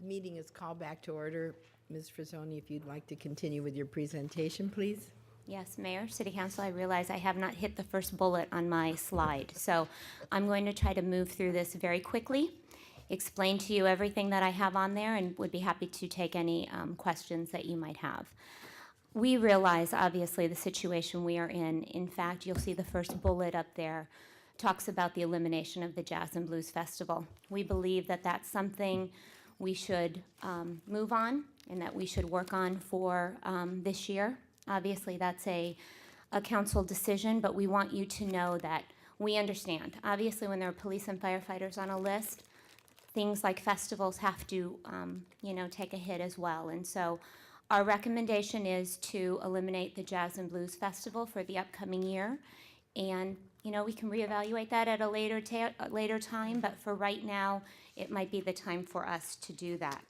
Meeting is called back to order. Ms. Frazzoni, if you'd like to continue with your presentation, please. Yes, Mayor, City Council, I realize I have not hit the first bullet on my slide, so I'm going to try to move through this very quickly, explain to you everything that I have on there, and would be happy to take any questions that you might have. We realize, obviously, the situation we are in. In fact, you'll see the first bullet up there talks about the elimination of the Jazz and Blues Festival. We believe that that's something we should move on and that we should work on for this year. Obviously, that's a council decision, but we want you to know that we understand. Obviously, when there are police and firefighters on a list, things like festivals have to, take a hit as well. And so our recommendation is to eliminate the Jazz and Blues Festival for the upcoming year. And, we can reevaluate that at a later time, but for right now, it might be the time for us to do that.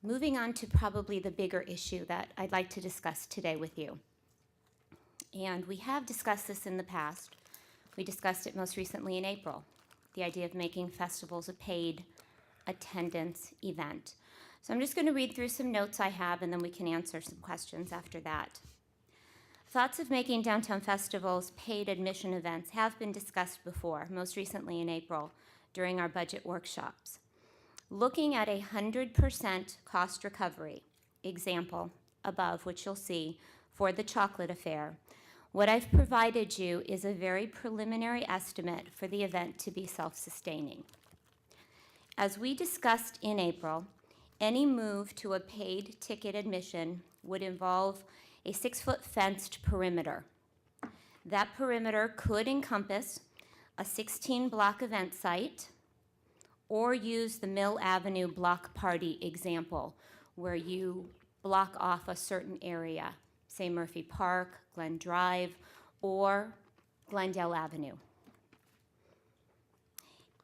Moving on to probably the bigger issue that I'd like to discuss today with you. And we have discussed this in the past. We discussed it most recently in April, the idea of making festivals a paid attendance event. So I'm just going to read through some notes I have, and then we can answer some questions after that. Thoughts of making downtown festivals paid admission events have been discussed before, most recently in April during our budget workshops. Looking at 100% cost recovery, example above, which you'll see, for the chocolate affair, what I've provided you is a very preliminary estimate for the event to be self-sustaining. As we discussed in April, any move to a paid ticket admission would involve a 6-foot fenced perimeter. That perimeter could encompass a 16-block event site, or use the Mill Avenue block party example, where you block off a certain area, say Murphy Park, Glen Drive, or Glendale Avenue.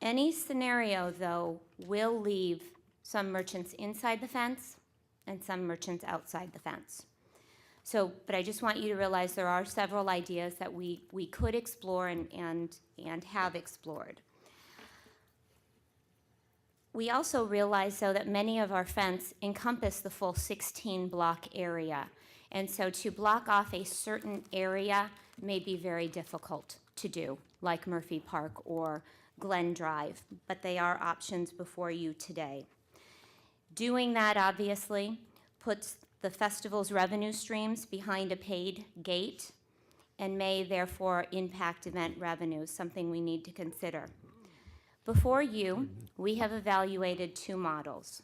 Any scenario, though, will leave some merchants inside the fence and some merchants outside the fence. But I just want you to realize there are several ideas that we could explore and have explored. We also realize, though, that many of our fence encompass the full 16-block area. And so to block off a certain area may be very difficult to do, like Murphy Park or Glen Drive, but they are options before you today. Doing that, obviously, puts the festival's revenue streams behind a paid gate and may therefore impact event revenues, something we need to consider. Before you, we have evaluated 2 models,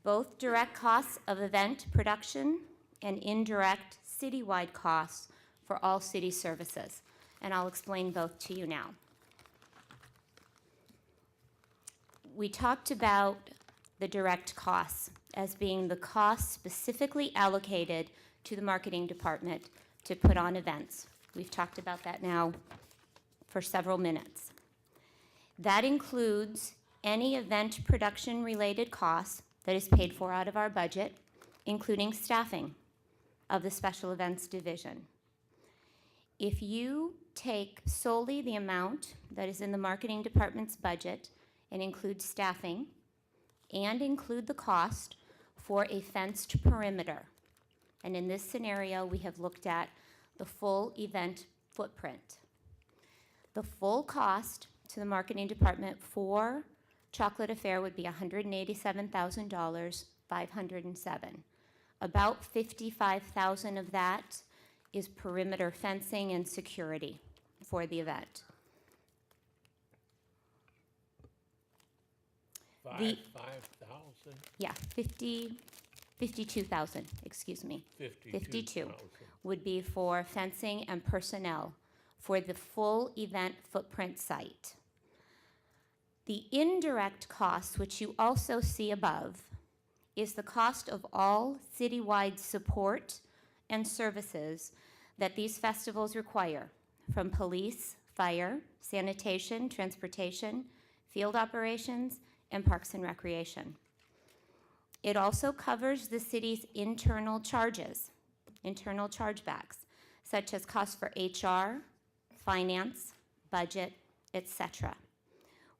both direct costs of event production and indirect citywide costs for all city services, and I'll explain both to you now. We talked about the direct costs as being the costs specifically allocated to the marketing department to put on events. We've talked about that now for several minutes. That includes any event production related costs that is paid for out of our budget, including staffing of the special events division. If you take solely the amount that is in the marketing department's budget and include staffing and include the cost for a fenced perimeter, and in this scenario we have looked at the full event footprint. The full cost to the marketing department for Chocolate Affair would be $187,000, 507. About $55,000 of that is perimeter fencing and security for the event. 5,000? Yeah, 52,000, excuse me. 52 would be for fencing and personnel for the full event footprint site. The indirect costs, which you also see above, is the cost of all citywide support and services that these festivals require, from police, fire, sanitation, transportation, field operations, and parks and recreation. It also covers the city's internal charges, internal chargebacks, such as costs for HR, finance, budget, etc.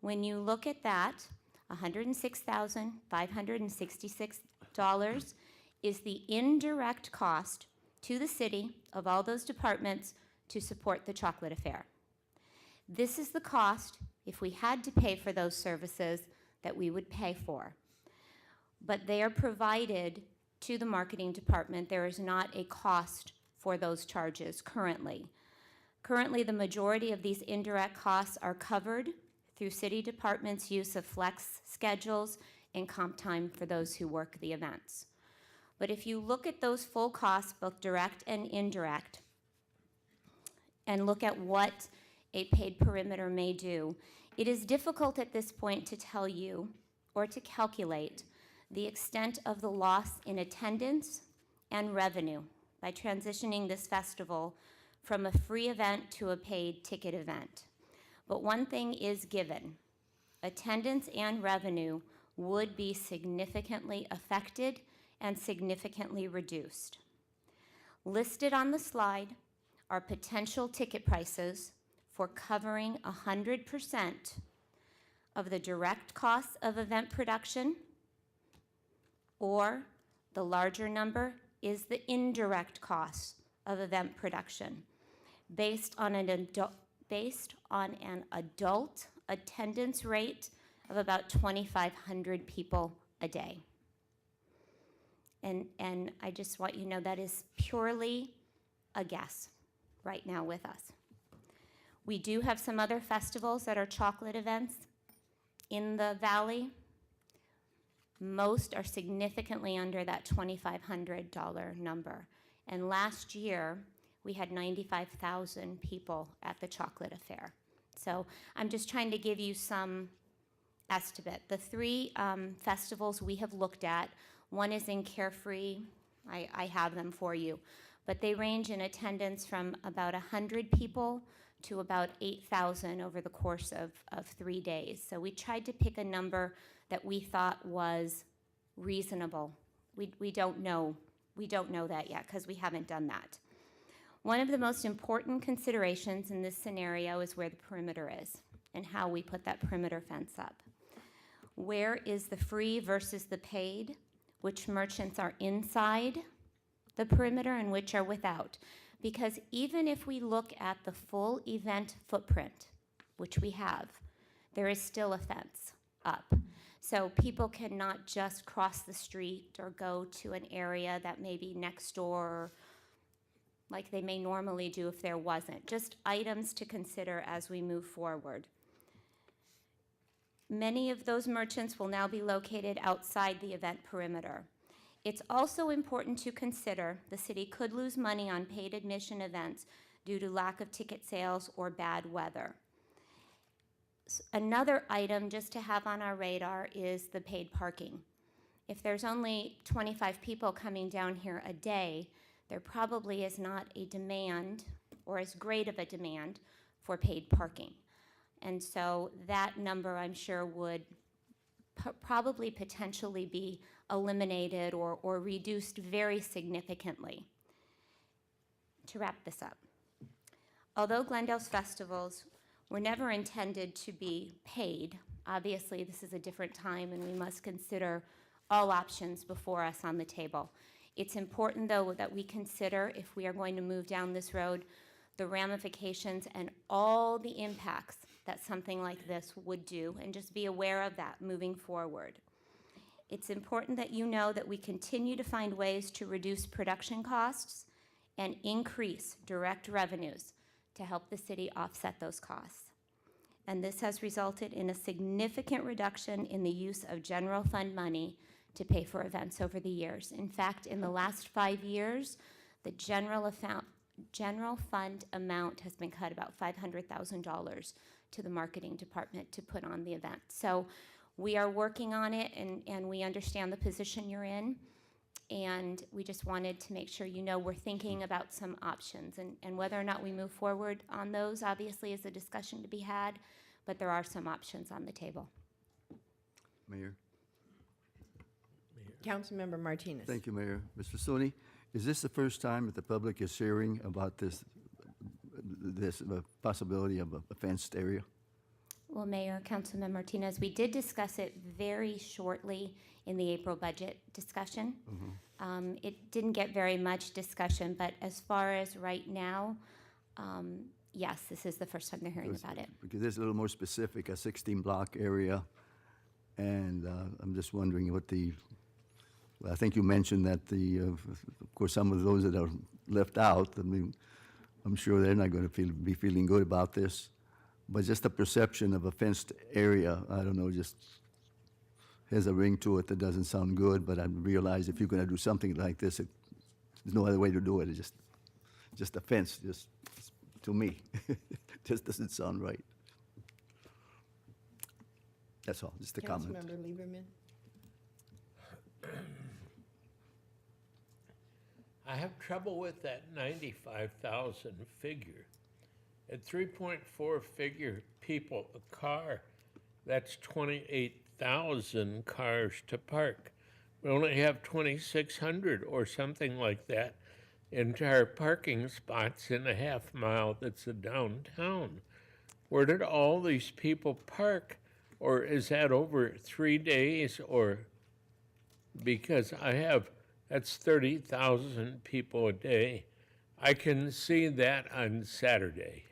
When you look at that, $106,566 is the indirect cost to the city of all those departments to support the chocolate affair. This is the cost, if we had to pay for those services, that we would pay for. But they are provided to the marketing department. There is not a cost for those charges currently. Currently, the majority of these indirect costs are covered through city departments' use of flex schedules and comp time for those who work the events. But if you look at those full costs, both direct and indirect, and look at what a paid perimeter may do, it is difficult at this point to tell you or to calculate the extent of the loss in attendance and revenue by transitioning this festival from a free event to a paid ticket event. But one thing is given: attendance and revenue would be significantly affected and significantly reduced. Listed on the slide are potential ticket prices for covering 100% of the direct costs of event production, or the larger number is the indirect costs of event production, based on an adult attendance rate of about 2,500 people a day. And I just want you to know that is purely a guess right now with us. We do have some other festivals that are chocolate events in the valley. Most are significantly under that $2,500 number. And last year, we had 95,000 people at the chocolate affair. So I'm just trying to give you some estimate. The three festivals we have looked at, one is in Carefree. I have them for you. But they range in attendance from about 100 people to about 8,000 over the course of 3 days. So we tried to pick a number that we thought was reasonable. We don't know that yet because we haven't done that. One of the most important considerations in this scenario is where the perimeter is and how we put that perimeter fence up. Where is the free versus the paid? Which merchants are inside the perimeter and which are without? Because even if we look at the full event footprint, which we have, there is still a fence up. So people cannot just cross the street or go to an area that may be next door like they may normally do if there wasn't. Just items to consider as we move forward. Many of those merchants will now be located outside the event perimeter. It's also important to consider the city could lose money on paid admission events due to lack of ticket sales or bad weather. Another item just to have on our radar is the paid parking. If there's only 25 people coming down here a day, there probably is not a demand or as great of a demand for paid parking. And so that number, I'm sure, would probably potentially be eliminated or reduced very significantly. To wrap this up, although Glendale's festivals were never intended to be paid, obviously this is a different time and we must consider all options before us on the table. It's important, though, that we consider, if we are going to move down this road, the ramifications and all the impacts that something like this would do, and just be aware of that moving forward. It's important that you know that we continue to find ways to reduce production costs and increase direct revenues to help the city offset those costs. And this has resulted in a significant reduction in the use of general fund money to pay for events over the years. In fact, in the last 5 years, the general fund amount has been cut about $500,000 to the marketing department to put on the event. So we are working on it, and we understand the position you're in, and we just wanted to make sure you know we're thinking about some options, and whether or not we move forward on those obviously is a discussion to be had, but there are some options on the table. Mayor. Councilmember Martinez. Thank you, Mayor. Mr. Soni, is this the first time that the public is hearing about this possibility of a fenced area? Well, Mayor, Councilman Martinez, we did discuss it very shortly in the April budget discussion. It didn't get very much discussion, but as far as right now, yes, this is the first time they're hearing about it. Because it's a little more specific, a 16-block area, and I'm just wondering what well, I think you mentioned that of course, some of those that are left out, I mean, I'm sure they're not going to be feeling good about this, but just the perception of a fenced area, I don't know, just has a ring to it that doesn't sound good, but I realize if you're going to do something like this, there's no other way to do it. It's just a fence, just to me, just doesn't sound right. That's all, just a comment. Councilmember Lieberman? I have trouble with that 95,000 figure. At 3.4 figure people a car, that's 28,000 cars to park. We only have 2,600 or something like that entire parking spots in a half mile that's a downtown. Where did all these people park? Or is that over 3 days? Or because that's 30,000 people a day. I can see that on Saturday.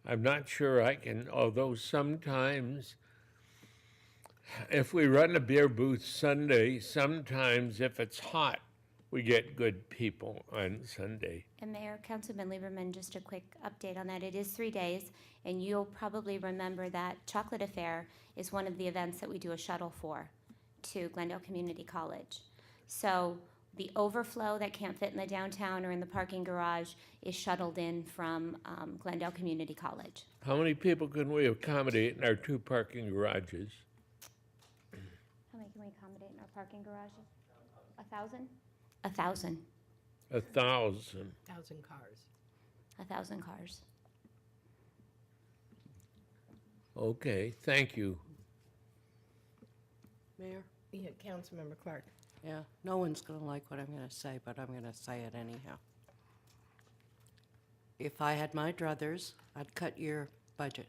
I'm not sure I can, although sometimes if we run a beer booth Sunday, sometimes if it's hot, we get good people on Sunday. And Mayor, Councilman Lieberman, just a quick update on that. It is 3 days, and you'll probably remember that Chocolate Affair is one of the events that we do a shuttle for to Glendale Community College. So the overflow that can't fit in the downtown or in the parking garage is shuttled in from Glendale Community College. How many people can we accommodate in our 2 parking garages? How many can we accommodate in our parking garages? 1,000? 1,000. 1,000. 1,000 cars. 1,000 cars. Okay, thank you. Mayor? Yeah, Councilmember Clark. Yeah, no one's going to like what I'm going to say, but I'm going to say it anyhow. If I had my druthers, I'd cut your budget,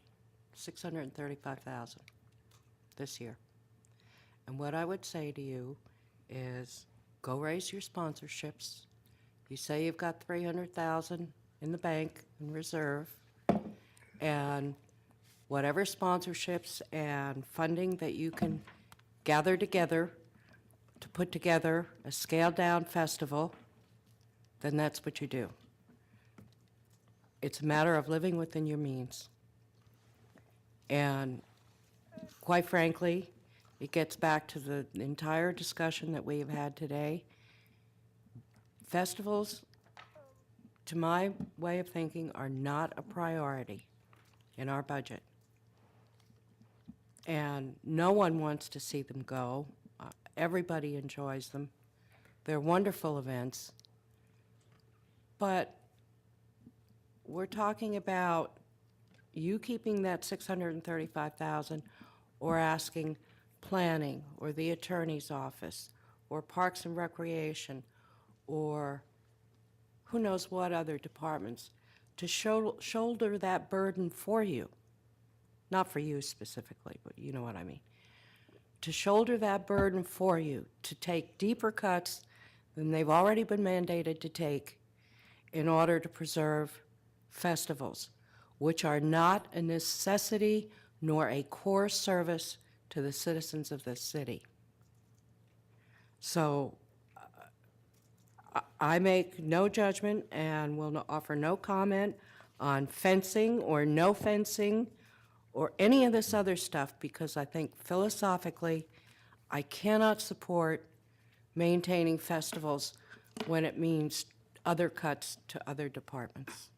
$635,000 this year. And what I would say to you is go raise your sponsorships. You say you've got $300,000 in the bank in reserve, and whatever sponsorships and funding that you can gather together to put together a scaled-down festival, then that's what you do. It's a matter of living within your means. And quite frankly, it gets back to the entire discussion that we have had today. Festivals, to my way of thinking, are not a priority in our budget. And no one wants to see them go. Everybody enjoys them. They're wonderful events. But we're talking about you keeping that $635,000 or asking planning or the attorney's office or Parks and Recreation or who knows what other departments to shoulder that burden for you. Not for you specifically, but you know what I mean. To shoulder that burden for you, to take deeper cuts than they've already been mandated to take in order to preserve festivals, which are not a necessity nor a core service to the citizens of this city. So I make no judgment and will offer no comment on fencing or no fencing or any of this other stuff, because I think philosophically I cannot support maintaining festivals when it means other cuts to other departments.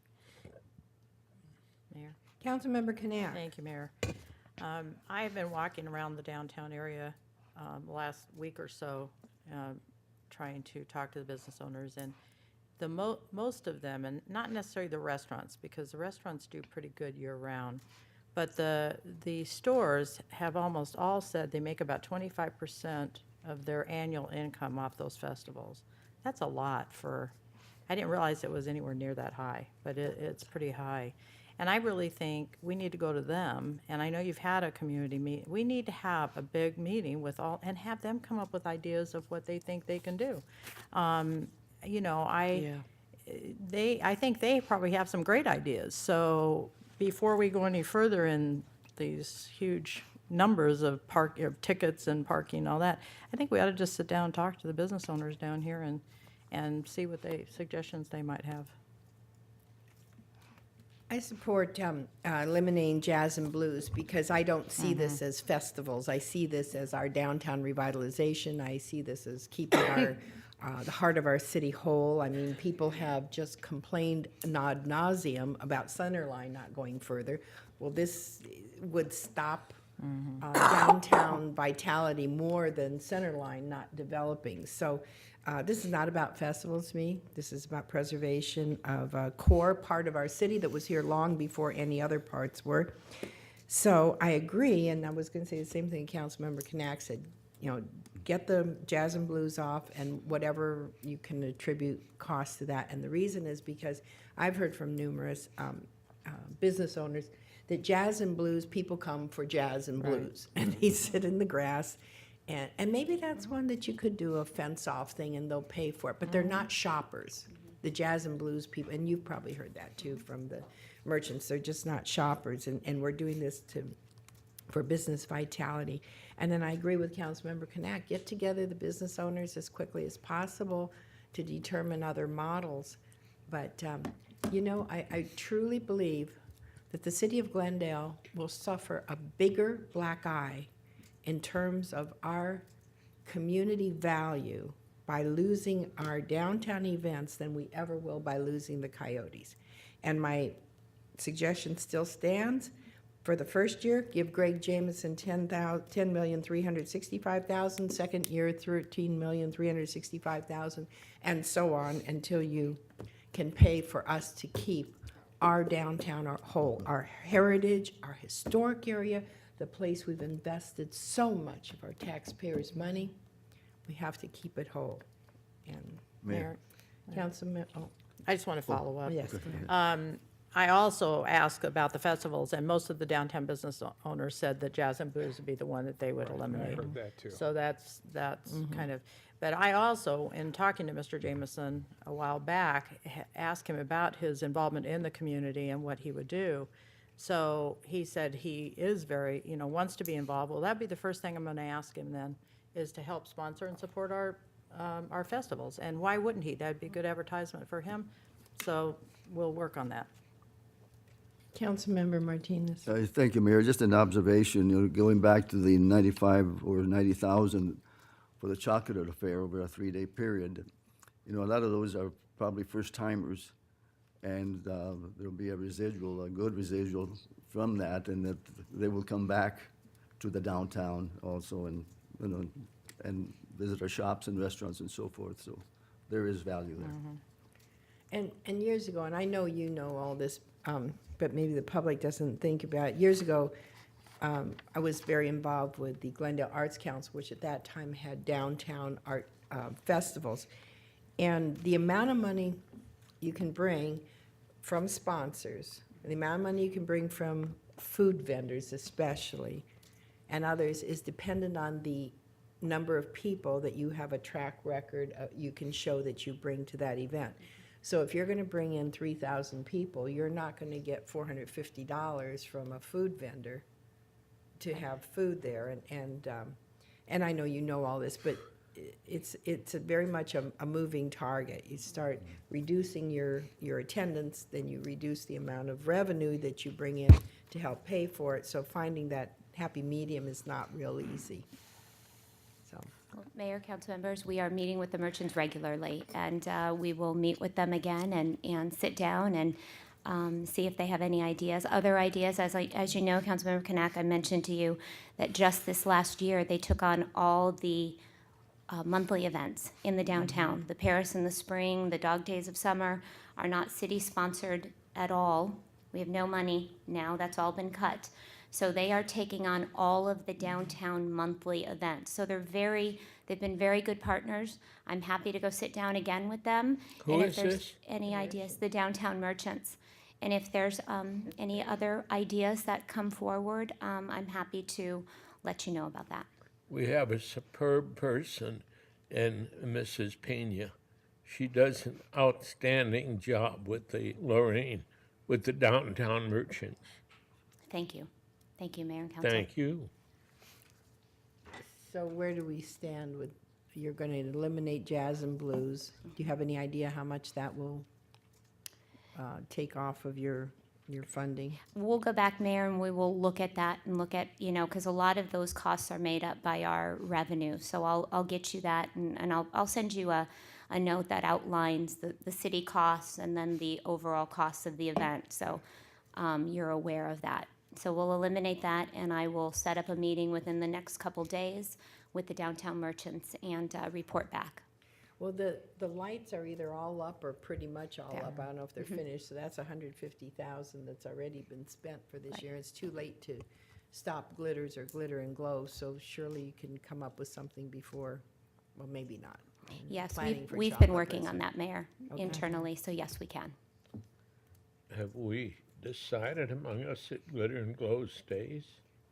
Mayor. Councilmember Canair. Thank you, Mayor. I have been walking around the downtown area the last week or so, trying to talk to the business owners, and the most of them, and not necessarily the restaurants, because the restaurants do pretty good year-round, but the stores have almost all said they make about 25% of their annual income off those festivals. That's a lot for, I didn't realize it was anywhere near that high, but it's pretty high. And I really think we need to go to them, and I know you've had a community meet. We need to have a big meeting with all, and have them come up with ideas of what they think they can do. You know, Yeah. I think they probably have some great ideas. So before we go any further in these huge numbers of tickets and parking and all that, I think we ought to just sit down and talk to the business owners down here and see what suggestions they might have. I support eliminating jazz and blues because I don't see this as festivals. I see this as our downtown revitalization. I see this as keeping our the heart of our city whole. I mean, people have just complained ad nauseum about Centerline not going further. Well, this would stop downtown vitality more than Centerline not developing. So this is not about festivals to me. This is about preservation of a core part of our city that was here long before any other parts were. So I agree, and I was going to say the same thing Councilmember Knack said, you know, get the jazz and blues off and whatever you can attribute cost to that. And the reason is because I've heard from numerous business owners that jazz and blues, people come for jazz and blues, and they sit in the grass. And maybe that's one that you could do a fence-off thing and they'll pay for it, but they're not shoppers. The jazz and blues people, and you've probably heard that too from the merchants, they're just not shoppers, and we're doing this for business vitality. And then I agree with Councilmember Knack, get together the business owners as quickly as possible to determine other models. But, you know, I truly believe that the city of Glendale will suffer a bigger black eye in terms of our community value by losing our downtown events than we ever will by losing the Coyotes. And my suggestion still stands. For the first year, give Greg Jameson $10,365,000. Second year, $13,365,000, and so on until you can pay for us to keep our downtown, our heritage, our historic area, the place we've invested so much of our taxpayers' money. We have to keep it whole. And Mayor. Councilman, I just want to follow up. yes, go ahead. I also asked about the festivals, and most of the downtown business owners said that jazz and blues would be the one that they would eliminate. heard that, too. So that's kind of, but I also, in talking to Mr. Jameson a while back, asked him about his involvement in the community and what he would do. So he said he is very, you know, wants to be involved. Well, that'd be the first thing I'm going to ask him then, is to help sponsor and support our festivals. And why wouldn't he? That'd be good advertisement for him. So we'll work on that. Councilmember Martinez. Thank you, Mayor. Just an observation, you know, going back to the 95 or 90,000 for the chocolate affair over a 3-day period. You know, a lot of those are probably first-timers, and there'll be a good residual from that, and that they will come back to the downtown also, and, you know, and visit our shops and restaurants and so forth, so there is value there. And years ago, and I know you know all this, but maybe the public doesn't think about it. Years ago, I was very involved with the Glendale Arts Council, which at that time had downtown art festivals. And the amount of money you can bring from sponsors, the amount of money you can bring from food vendors especially, and others is dependent on the number of people that you have a track record, you can show that you bring to that event. So if you're going to bring in 3,000 people, you're not going to get $450 from a food vendor to have food there. And I know you know all this, but it's very much a moving target. You start reducing your attendance, then you reduce the amount of revenue that you bring in to help pay for it. So finding that happy medium is not real easy. So. Well, Mayor, council members, we are meeting with the merchants regularly, and we will meet with them again and sit down and see if they have any ideas. Other ideas, as you know, Councilmember Knack, I mentioned to you that just this last year, they took on all the monthly events in the downtown. The Paris in the spring, the Dog Days of Summer are not city-sponsored at all. We have no money now. That's all been cut. So they are taking on all of the downtown monthly events. So they've been very good partners. I'm happy to go sit down again with them. Who and is if there's this? any ideas, the downtown merchants. And if there's any other ideas that come forward, I'm happy to let you know about that. We have a superb person in Mrs. Pena. She does an outstanding job with the Lorraine, with the downtown merchants. Thank you. Thank you, Mayor and Council. Thank you. So where do we stand with, you're going to eliminate jazz and blues? Do you have any idea how much that will take off of your funding? We'll go back, Mayor, and we will look at that and look at, because a lot of those costs are made up by our revenue. So I'll get you that, and I'll send you a note that outlines the city costs and then the overall costs of the event. So you're aware of that. So we'll eliminate that, and I will set up a meeting within the next couple days with the downtown merchants and report back. Well, the lights are either all up or pretty much all up. I don't know if they're finished, so that's $150,000 that's already been spent for this year. It's too late to stop glitters or glitter and glow, so surely you can come up with something before, well, maybe not. Yes, Planning for we've been chocolate working on present. that, Mayor, internally, so yes, we can. Have we decided among us that glitter and glow stays?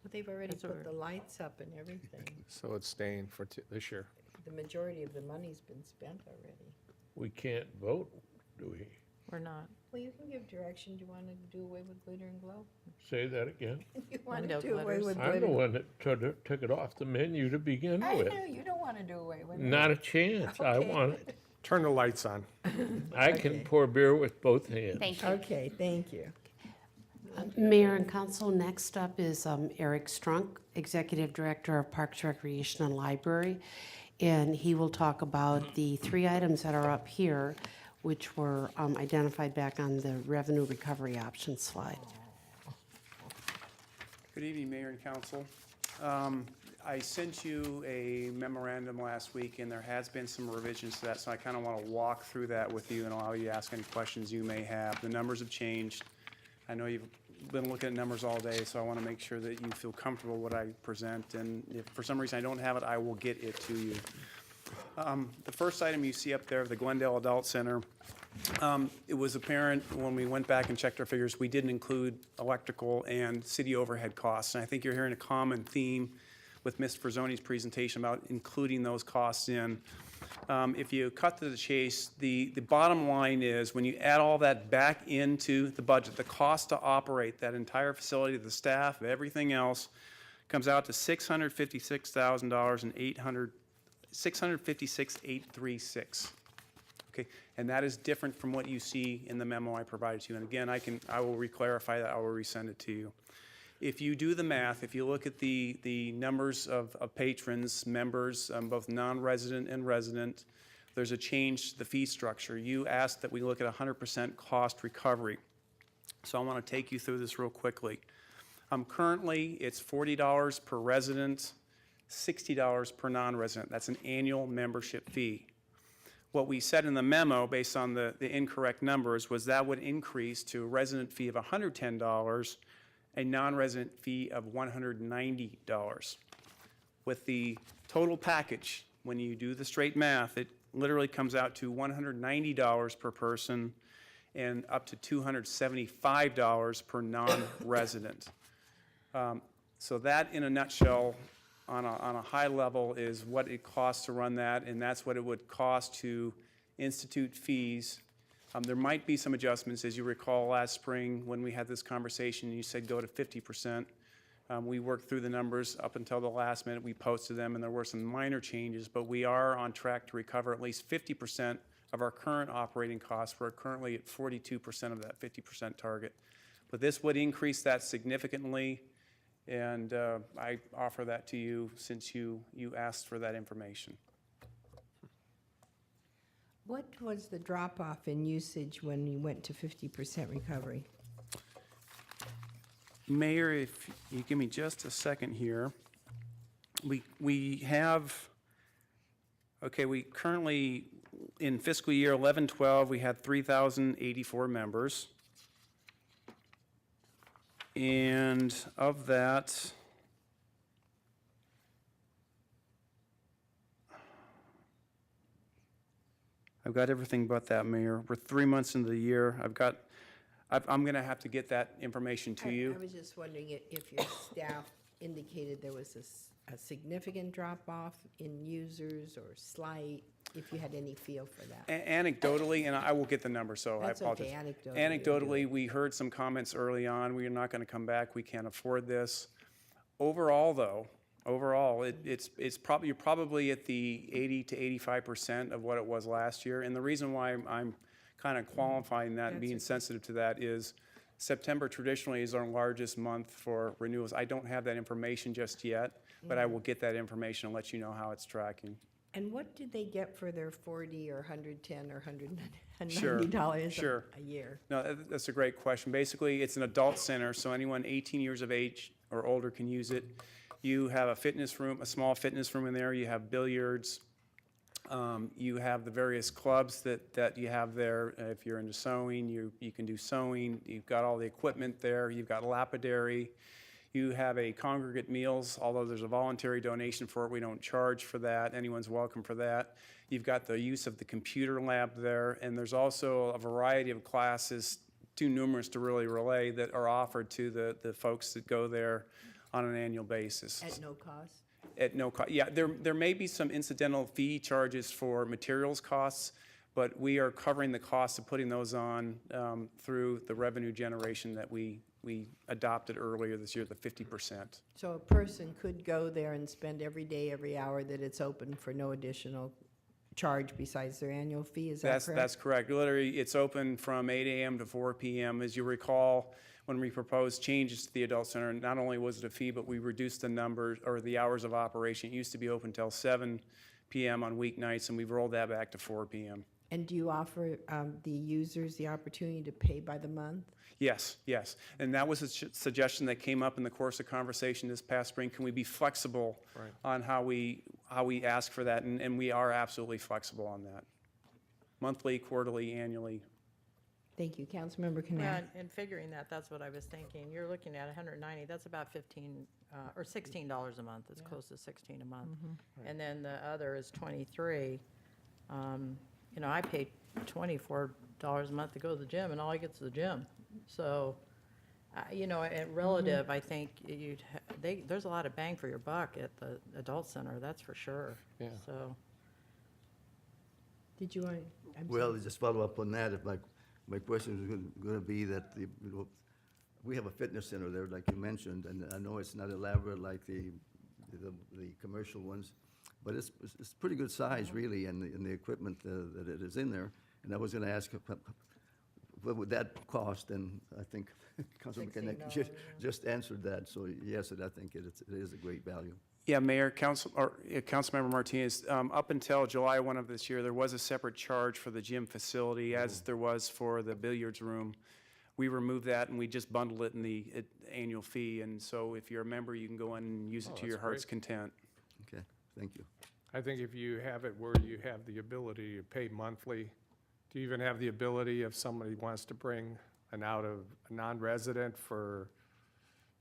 But they've already That's put already- the lights up and everything. So it's staying for this year. The majority of the money's been spent already. We can't vote, do we? We're not. Well, you can give direction. Do you want to do away with glitter and glow? Say that again. You want Window to do away glitters. with I'm the glitter? one that took it off the menu to begin I with. know, you don't want to do away with it. Not a chance. I Okay. want it. Turn the lights on. I can Okay. pour beer with both hands. Thank you. Okay, thank you. Mayor and Council, next up is Eric Strunk, Executive Director of Parks, Recreation, and Library. And he will talk about the 3 items that are up here, which were identified back on the revenue recovery options slide. Good evening, Mayor and Council. I sent you a memorandum last week, and there has been some revisions to that, so I kind of want to walk through that with you and allow you to ask any questions you may have. The numbers have changed. I know you've been looking at numbers all day, so I want to make sure that you feel comfortable with what I present, and if for some reason I don't have it, I will get it to you. The first item you see up there, the Glendale Adult Center, it was apparent when we went back and checked our figures, we didn't include electrical and city overhead costs. And I think you're hearing a common theme with Ms. Frazzoni's presentation about including those costs in. If you cut to the chase, the bottom line is when you add all that back into the budget, the cost to operate that entire facility, the staff, everything else, comes out to $656,836. Okay, and that is different from what you see in the memo I provided to you. And again, I will re-clarify that, I will resend it to you. If you do the math, if you look at the numbers of patrons, members, both non-resident and resident, there's a change to the fee structure. You asked that we look at 100% cost recovery. So I want to take you through this real quickly. Currently, it's $40 per resident, $60 per non-resident. That's an annual membership fee. What we said in the memo, based on the incorrect numbers, was that would increase to a resident fee of $110, a non-resident fee of $190. With the total package, when you do the straight math, it literally comes out to $190 per person and up to $275 per non-resident. So that, in a nutshell, on a high level, is what it costs to run that, and that's what it would cost to institute fees. There might be some adjustments. As you recall, last spring, when we had this conversation, you said go to 50%. We worked through the numbers up until the last minute. We posted them, and there were some minor changes, but we are on track to recover at least 50% of our current operating costs. We're currently at 42% of that 50% target. But this would increase that significantly, and I offer that to you since you asked for that information. What was the drop-off in usage when you went to 50% recovery? Mayor, if you give me just a second here, we have, okay, we currently, in fiscal year 11-12, we had 3,084 members. And of that, I've got everything but that, Mayor. We're 3 months into the year. I've got I'm going to have to get that information to I you. was just wondering if your staff indicated there was a significant drop-off in users or slight, if you had any feel for that. Anecdotally, and I will get the number, so I That's apologize. okay, anecdotally would do Anecdotally, we heard some comments early on, we are not going to come back, we can't afford this. Overall, though, it's probably, you're probably at the 80 to 85% of what it was last year. And the reason why I'm kind of qualifying that and being sensitive to that is September traditionally is our largest month for renewals. I don't have that information just yet, but I will get that information and let you know how it's tracking. And what did they get for their 40 or 110 or $190 Sure. a year? No, that's a great question. Basically, it's an adult center, so anyone 18 years of age or older can use it. You have a fitness room, a small fitness room in there. You have billiards. You have the various clubs that you have there. If you're into sewing, you can do sewing. You've got all the equipment there. You've got lapidary. You have a congregate meals, although there's a voluntary donation for it. We don't charge for that. Anyone's welcome for that. You've got the use of the computer lab there, and there's also a variety of classes, too numerous to really relay, that are offered to the folks that go there on an annual basis. At no cost? At no cost. Yeah, there may be some incidental fee charges for materials costs, but we are covering the cost of putting those on through the revenue generation that we adopted earlier this year, the 50%. So a person could go there and spend every day, every hour that it's open for no additional charge besides their annual fee, is that correct? That's correct. Literally, it's open from 8 a.m. to 4 p.m. As you recall, when we proposed changes to the adult center, not only was it a fee, but we reduced the numbers or the hours of operation. It used to be open till 7 p.m. on weeknights, and we've rolled that back to 4 p.m. And do you offer the users the opportunity to pay by the month? Yes. And that was a suggestion that came up in the course of conversation this past spring. Can we be flexible on how we ask for that? And we are absolutely flexible on that. Monthly, quarterly, annually. Thank you. Councilmember Yeah, Canal. and figuring that's what I was thinking. You're looking at 190, that's about 15, or $16 a month. It's close to 16 a month. And then the other is 23. I pay $24 a month to go to the gym, and all I get is the gym. So, at relative, I think there's a lot of bang for your buck at the adult center, that's for sure. Yeah. So, Did you want, I'm Well, sorry. just follow up on that, if my question is going to be that we have a fitness center there, like you mentioned, and I know it's not elaborate like the commercial ones, but it's pretty good size, really, and the equipment that it is in there. And I was going to ask, what would that cost? And I think Councilman Connect just answered that. So yes, I think it is a great value. Yeah, Mayor, Councilmember Martinez, up until July 1 of this year, there was a separate charge for the gym facility, as there was for the billiards room. We removed that, and we just bundled it in the annual fee. And so if you're a member, you can go in and use it to your heart's content. Okay, thank you. I think if you have it where you have the ability to pay monthly, do you even have the ability if somebody wants to bring a non-resident for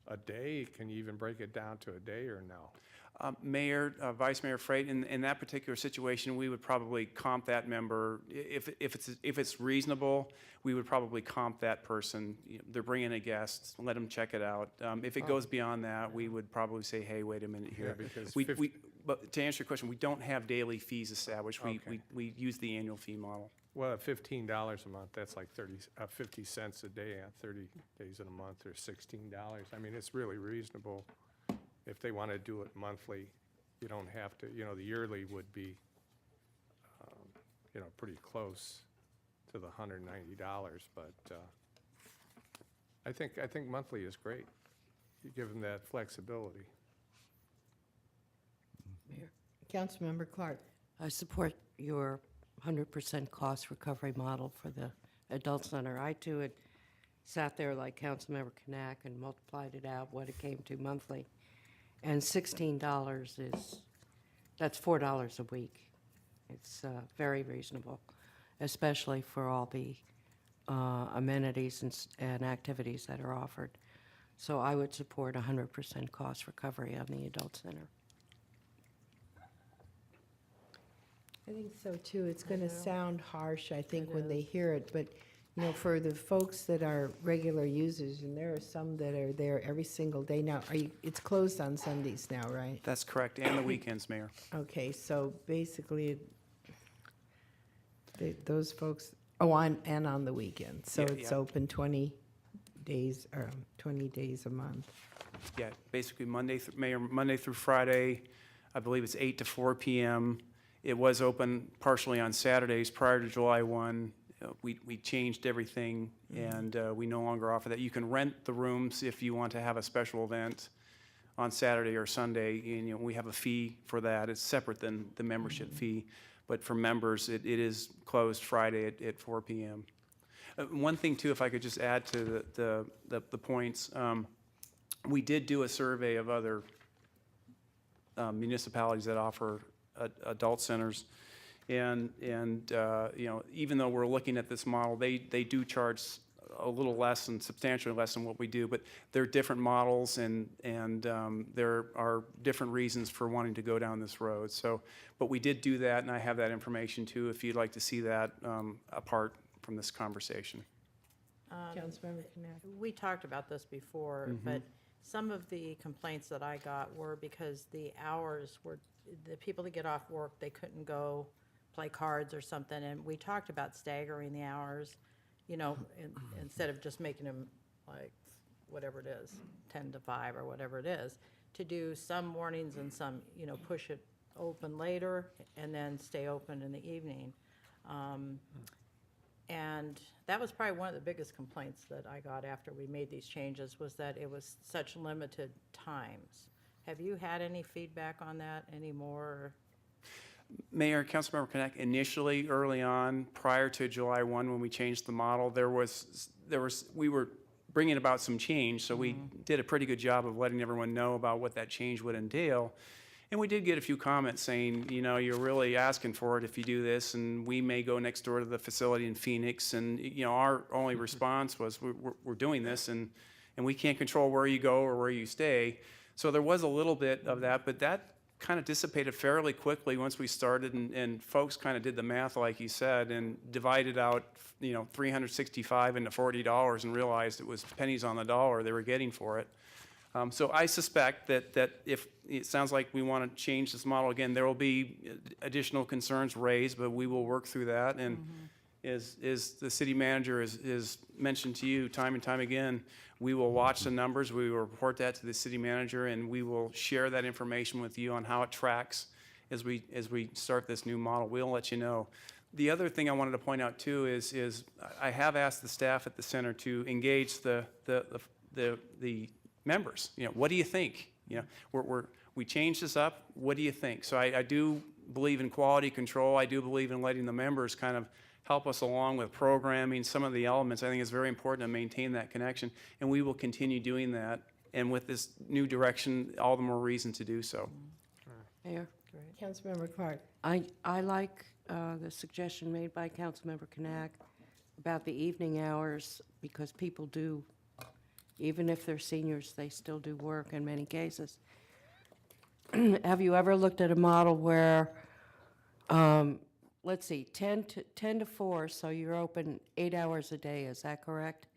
a day, can you even break it down to a day or no? Mayor, Vice Mayor Freight, in that particular situation, we would probably comp that member. If it's reasonable, we would probably comp that person. They're bringing a guest, let them check it out. If it goes beyond that, we would probably say, hey, wait a minute here. because But to answer your question, we don't have daily fees established. Okay. We use the annual fee model. Well, at $15 a month, that's like 50 cents a day on 30 days in a month, or $16. I mean, it's really reasonable. If they want to do it monthly, you don't have to, the yearly would be, pretty close to the $190, but I think monthly is great. You give them that flexibility. Councilmember Clark. I support your 100% cost recovery model for the adult center. I too had sat there like Councilmember Knack and multiplied it out, what it came to monthly. And $16 that's $4 a week. It's very reasonable, especially for all the amenities and activities that are offered. So I would support 100% cost recovery on the adult center. I think so too. It's going to sound harsh, I think, when they hear it, but You know, for the folks that are regular users, and there are some that are there every single day now, it's closed on Sundays now, right? That's correct, and the weekends, Mayor. Okay, so basically, those folks, and on the weekend, so Yeah, it's yeah. open 20 days, or 20 days a month. Yeah, basically Mayor, Monday through Friday, I believe it's 8 to 4 p.m. It was open partially on Saturdays prior to July 1. We changed everything, and we no longer offer that. You can rent the rooms if you want to have a special event on Saturday or Sunday, and, you know, we have a fee for that. It's separate than the membership fee, but for members, it is closed Friday at 4 p.m. One thing, too, if I could just add to the points, we did do a survey of other municipalities that offer adult centers. And you know, even though we're looking at this model, they do charge a little less and substantially less than what we do, but they're different models, and there are different reasons for wanting to go down this road. So, but we did do that, and I have that information too, if you'd like to see that apart from this conversation. Councilmember Knapp? We talked about this before, but some of the complaints that I got were because the hours were, the people that get off work, they couldn't go play cards or something, and we talked about staggering the hours, you know, instead of just making them like, whatever it is, 10 to 5 or whatever it is, to do some mornings and some, you know, push it open later and then stay open in the evening. And that was probably one of the biggest complaints that I got after we made these changes, was that it was such limited times. Have you had any feedback on that anymore? Mayor, Councilmember Connect, initially, early on, prior to July 1, when we changed the model, we were bringing about some change, so we did a pretty good job of letting everyone know about what that change would entail. And we did get a few comments saying, you know, you're really asking for it if you do this, and we may go next door to the facility in Phoenix. And, you know, our only response was, we're doing this, and we can't control where you go or where you stay. So there was a little bit of that, but that kind of dissipated fairly quickly once we started, and folks kind of did the math, like you said, and divided out, you know, $365 into $40 and realized it was pennies on the dollar they were getting for it. So I suspect that if it sounds like we want to change this model again, there will be additional concerns raised, but we will work through that. And as the city manager is mentioned to you time and time again, we will watch the numbers, we will report that to the city manager, and we will share that information with you on how it tracks as we start this new model. We'll let you know. The other thing I wanted to point out too is I have asked the staff at the center to engage the members. You know, what do you think? You know, we changed this up. What do you think? So I do believe in quality control. I do believe in letting the members kind of help us along with programming some of the elements. I think it's very important to maintain that connection, and we will continue doing that. And with this new direction, all the more reason to do so. Mayor? Councilmember Clark? I like the suggestion made by Councilmember Knack about the evening hours, because people do, even if they're seniors, they still do work in many cases. Have you ever looked at a model where, let's see, 10 to 4, so you're open 8 hours a day, is that correct?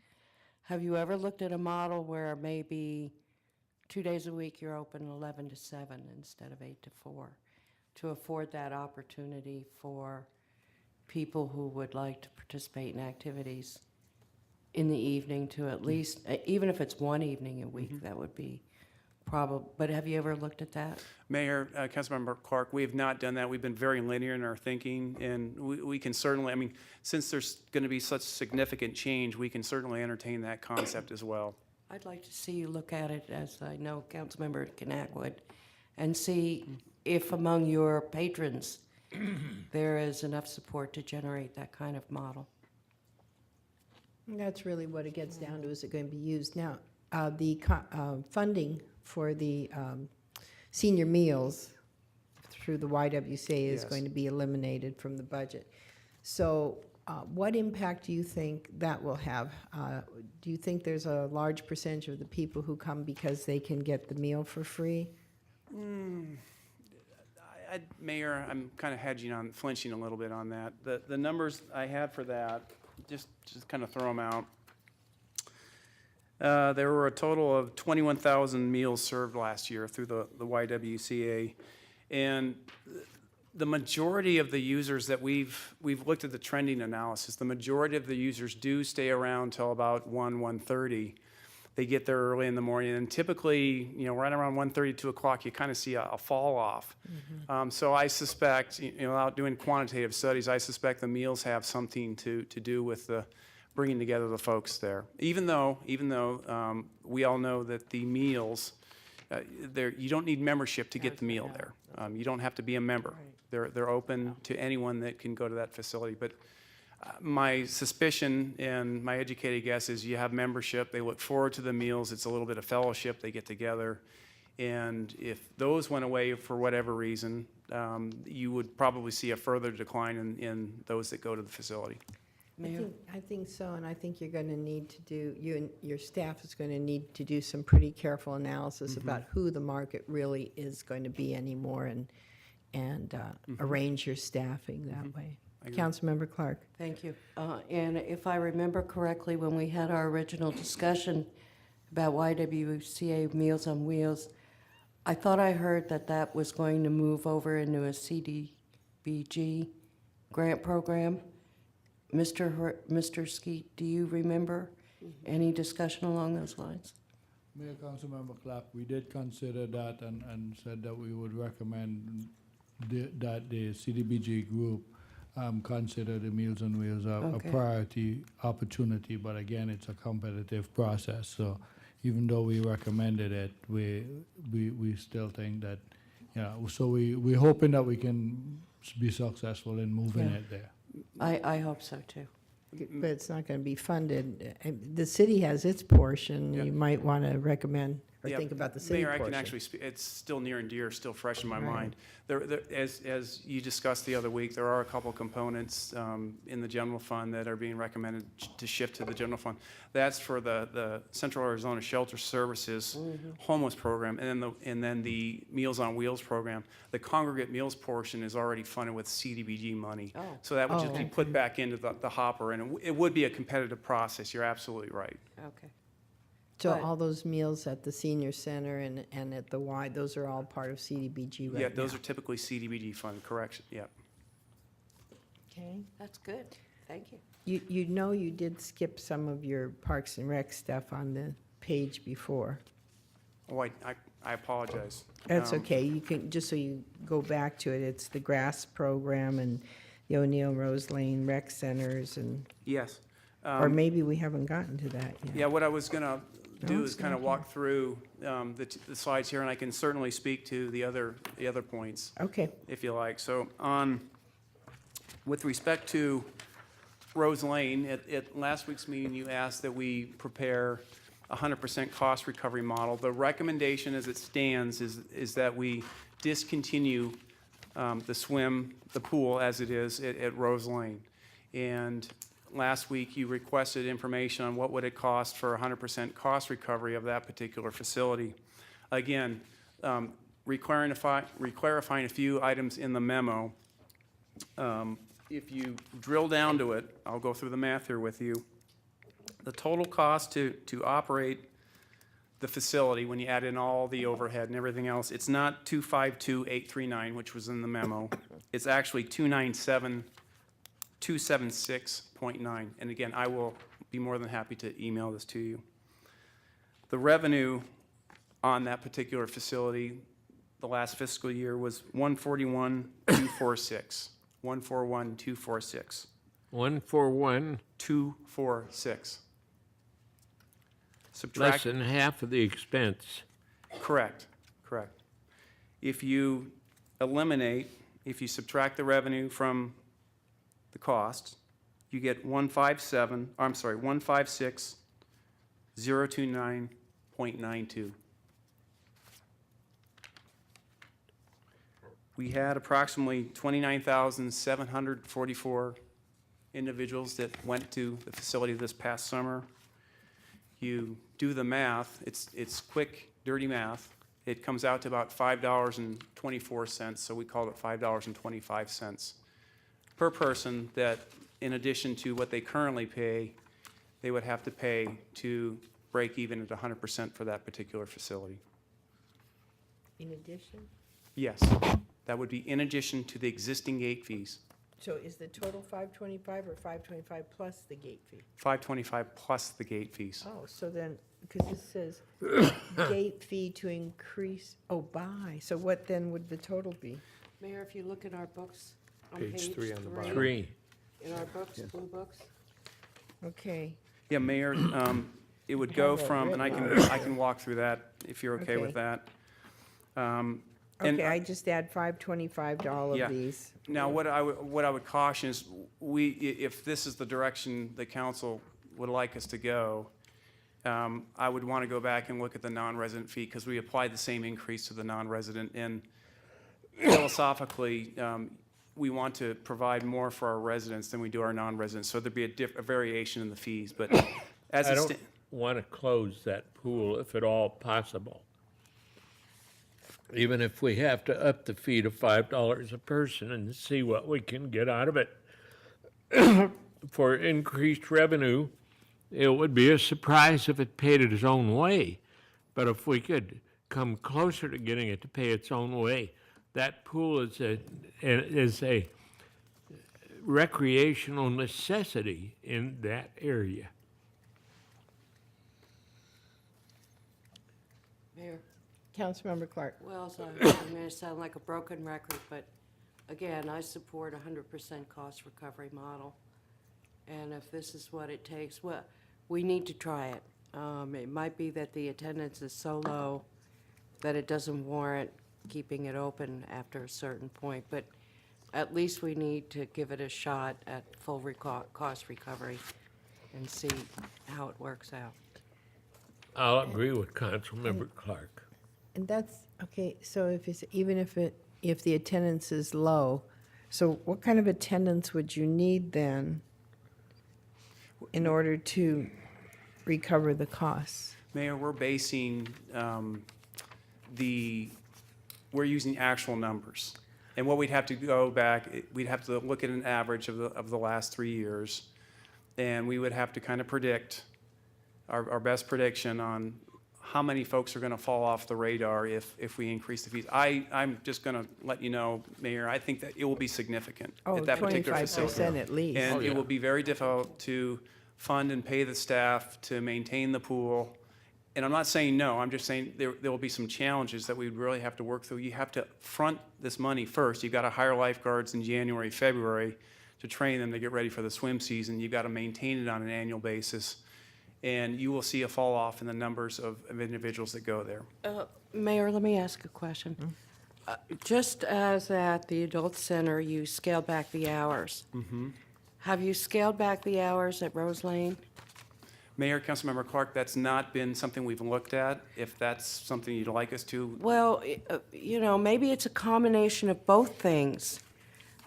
Have you ever looked at a model where maybe 2 days a week you're open 11 to 7 instead of 8 to 4, to afford that opportunity for people who would like to participate in activities in the evening, to at least, even if it's one evening a week, that would be probably, but have you ever looked at that? Mayor, Councilmember Clark, we have not done that. We've been very linear in our thinking, and we can certainly, I mean, since there's going to be such significant change, we can certainly entertain that concept as well. I'd like to see you look at it, as I know Councilmember Knack would, and see if among your patrons there is enough support to generate that kind of model. That's really what it gets down to, is it going to be used? Now, the funding for the senior meals through the YWCA is Yes. going to be eliminated from the budget. So what impact do you think that will have? Do you think there's a large percentage of the people who come because they can get the meal for free? Mayor, I'm kind of flinching a little bit on that. The numbers I had for that, just kind of throw them out. There were a total of 21,000 meals served last year through the YWCA. And the majority of the users that we've looked at the trending analysis, the majority of the users do stay around till about 1:30. They get there early in the morning, and typically, right around 1:30, 2 o'clock, you kind of see a fall off. So I suspect, without doing quantitative studies, I suspect the meals have something to do with the bringing together the folks there. Even though we all know that the meals, you don't need membership to get the meal there. You don't have to be a member. They're open to anyone that can go to that facility. But my suspicion and my educated guess is you have membership, they look forward to the meals, it's a little bit of fellowship, they get together. And if those went away for whatever reason, you would probably see a further decline in those that go to the facility. I think so, and I think you're going to need to do, you and your staff is going to need to do some pretty careful analysis about who the market really is going to be anymore, and arrange your staffing that way. Councilmember Clark. Thank you. And if I remember correctly, when we had our original discussion about YWCA Meals on Wheels, I thought I heard that was going to move over into a CDBG grant program. Mr. Skeet, do you remember any discussion along those lines? Mayor, Councilmember Clark, we did consider that and said that we would recommend that the CDBG group consider the Meals on Wheels a priority opportunity, but again, it's a competitive process. So even though we recommended it, we still think that, so we're hoping that we can be successful in moving it there. I hope so, too. But it's not going to be funded. The city has its portion. Yeah. You might want to recommend or Yeah, think about the city Mayor, I portion. can actually speak, it's still near and dear, still fresh in my Right. mind. As you discussed the other week, there are a couple components in the general fund that are being recommended to shift to the general fund. That's for the Central Arizona Shelter Services homeless program, and then the Meals on Wheels program. The congregate meals portion is already funded with CDBG money. Oh. So that would just be okay. put back into the hopper, and it would be a competitive process. You're absolutely right. Okay. So But- all those meals at the senior center and at the Y, those are all part of CDBG right now? Yeah, those are typically CDBG fund, correction, yeah. Okay. That's good. Thank you. You did skip some of your Parks and Rec stuff on the page before. Oh, I apologize. That's okay. You can, just so you go back to it, it's the grass program and the O'Neill Rose Lane rec centers and, Yes. or maybe we haven't gotten to that yet. Yeah, what I was going to do No, is it's kind of okay. walk through the slides here, and I can certainly speak to the other points, Okay. if you like. So with respect to Rose Lane, at last week's meeting, you asked that we prepare a 100% cost recovery model. The recommendation as it stands is that we discontinue the pool as it is at Rose Lane. And last week, you requested information on what would it cost for 100% cost recovery of that particular facility. Again, reclarifying a few items in the memo. If you drill down to it, I'll go through the math here with you. The total cost to operate the facility, when you add in all the overhead and everything else, it's not 252,839, which was in the memo. It's actually 276.9. And again, I will be more than happy to email this to you. The revenue on that particular facility, the last fiscal year, was 141,246. 141,246. 141, 246. less Subtract, than half of the expense. correct. If you subtract the revenue from the cost, you get 156,029.92. We had approximately 29,744 individuals that went to the facility this past summer. You do the math, it's quick, dirty math. It comes out to about $5.24, so we call it $5.25 per person that in addition to what they currently pay, they would have to pay to break even at 100% for that particular facility. In addition? Yes, that would be in addition to the existing gate fees, So is the total 525 or 525 plus the gate fee? 525 plus the gate fees. Oh, so then, because this says gate fee to increase, so what then would the total be? Mayor, if you look at our books on Page 3 on the bottom. 3. in our books, blue books. Okay, Yeah, Mayor, it would go have that from, and I can walk through that if you're okay with Okay. that. And okay, I just add 525 to all Yeah. of these. Now, what I would caution is, if this is the direction the council would like us to go, I would want to go back and look at the non-resident fee, because we applied the same increase to the non-resident, and philosophically, we want to provide more for our residents than we do our non-residents, so there'd be a variation in the fees, but as I it don't stands. want to close that pool if at all possible. Even if we have to up the fee to $5 a person and see what we can get out of it. For increased revenue, it would be a surprise if it paid it its own way. But if we could come closer to getting it to pay its own way, that pool is a recreational necessity in that area. Mayor, Councilmember Clark. well, so I'm going to sound like a broken record, but again, I support 100% cost recovery model. And if this is what it takes, well, we need to try it. It might be that the attendance is so low that it doesn't warrant keeping it open after a certain point, but at least we need to give it a shot at full cost recovery and see how it works out. I'll agree with Councilmember Clark. And that's, okay, so if the attendance is low, so what kind of attendance would you need then in order to recover the costs? Mayor, we're basing we're using actual numbers. And what we'd have to go back, we'd have to look at an average of the last 3 years. And we would have to kind of predict, our best prediction on how many folks are going to fall off the radar if we increase the fees. I'm just going to let you know, Mayor, I think that it will be significant Oh, at that particular facility. 25% at least. And yeah. it will be very difficult to fund and pay the staff to maintain the pool. And I'm not saying no, I'm just saying there will be some challenges that we would really have to work through. You have to front this money first. You've got to hire lifeguards in January, February to train them to get ready for the swim season. You've got to maintain it on an annual basis. And you will see a fall off in the numbers of individuals that go there. Mayor, let me ask a question. Just as at the adult center, you scaled back the hours. Have you scaled back the hours at Rose Lane? Mayor, Councilmember Clark, that's not been something we've looked at. If that's something you'd like us to, Well, maybe it's a combination of both things.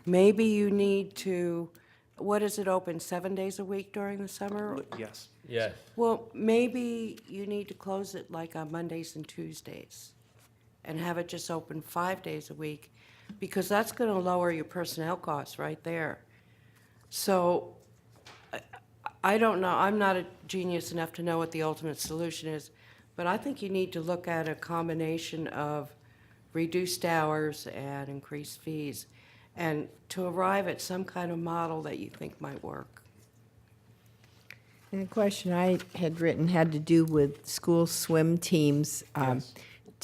Maybe you need to, what is it open, 7 days a week during the summer? yes. Yes. Well, maybe you need to close it like on Mondays and Tuesdays and have it just open 5 days a week, because that's going to lower your personnel costs right there. So I don't know, I'm not a genius enough to know what the ultimate solution is, but I think you need to look at a combination of reduced hours and increased fees, and to arrive at some kind of model that you think might work. And the question I had written had to do with school swim teams.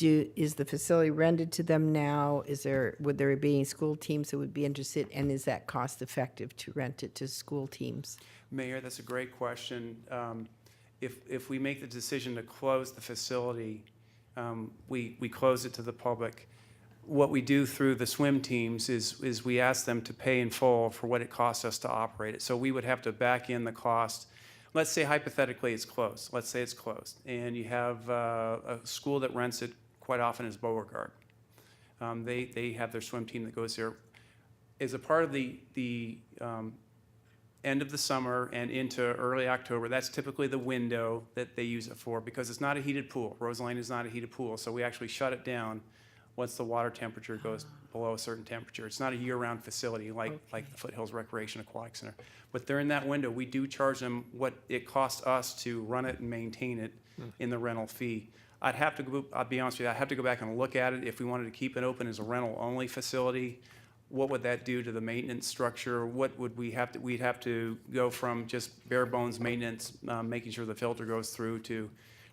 Is the facility rented to them now? Would there be school teams that would be interested, and is that cost effective to rent it to school teams? Mayor, that's a great question. If we make the decision to close the facility, we close it to the public. What we do through the swim teams is we ask them to pay in full for what it costs us to operate it. So we would have to back in the cost. Let's say hypothetically it's closed. Let's say it's closed, and you have a school that rents it quite often is Beauregard. They have their swim team that goes there. As a part of the end of the summer and into early October, that's typically the window that they use it for, because it's not a heated pool. Rose Lane is not a heated pool, so we actually shut it down once the water temperature goes below a certain temperature. It's not a year-round facility like the Foothills Recreation Aquatic Center. But during that window, we do charge them what it costs us to run it and maintain it in the rental fee. I'll be honest with you, I'd have to go back and look at it. If we wanted to keep it open as a rental-only facility, what would that do to the maintenance structure? What would we'd have to go from just bare bones maintenance, making sure the filter goes through, to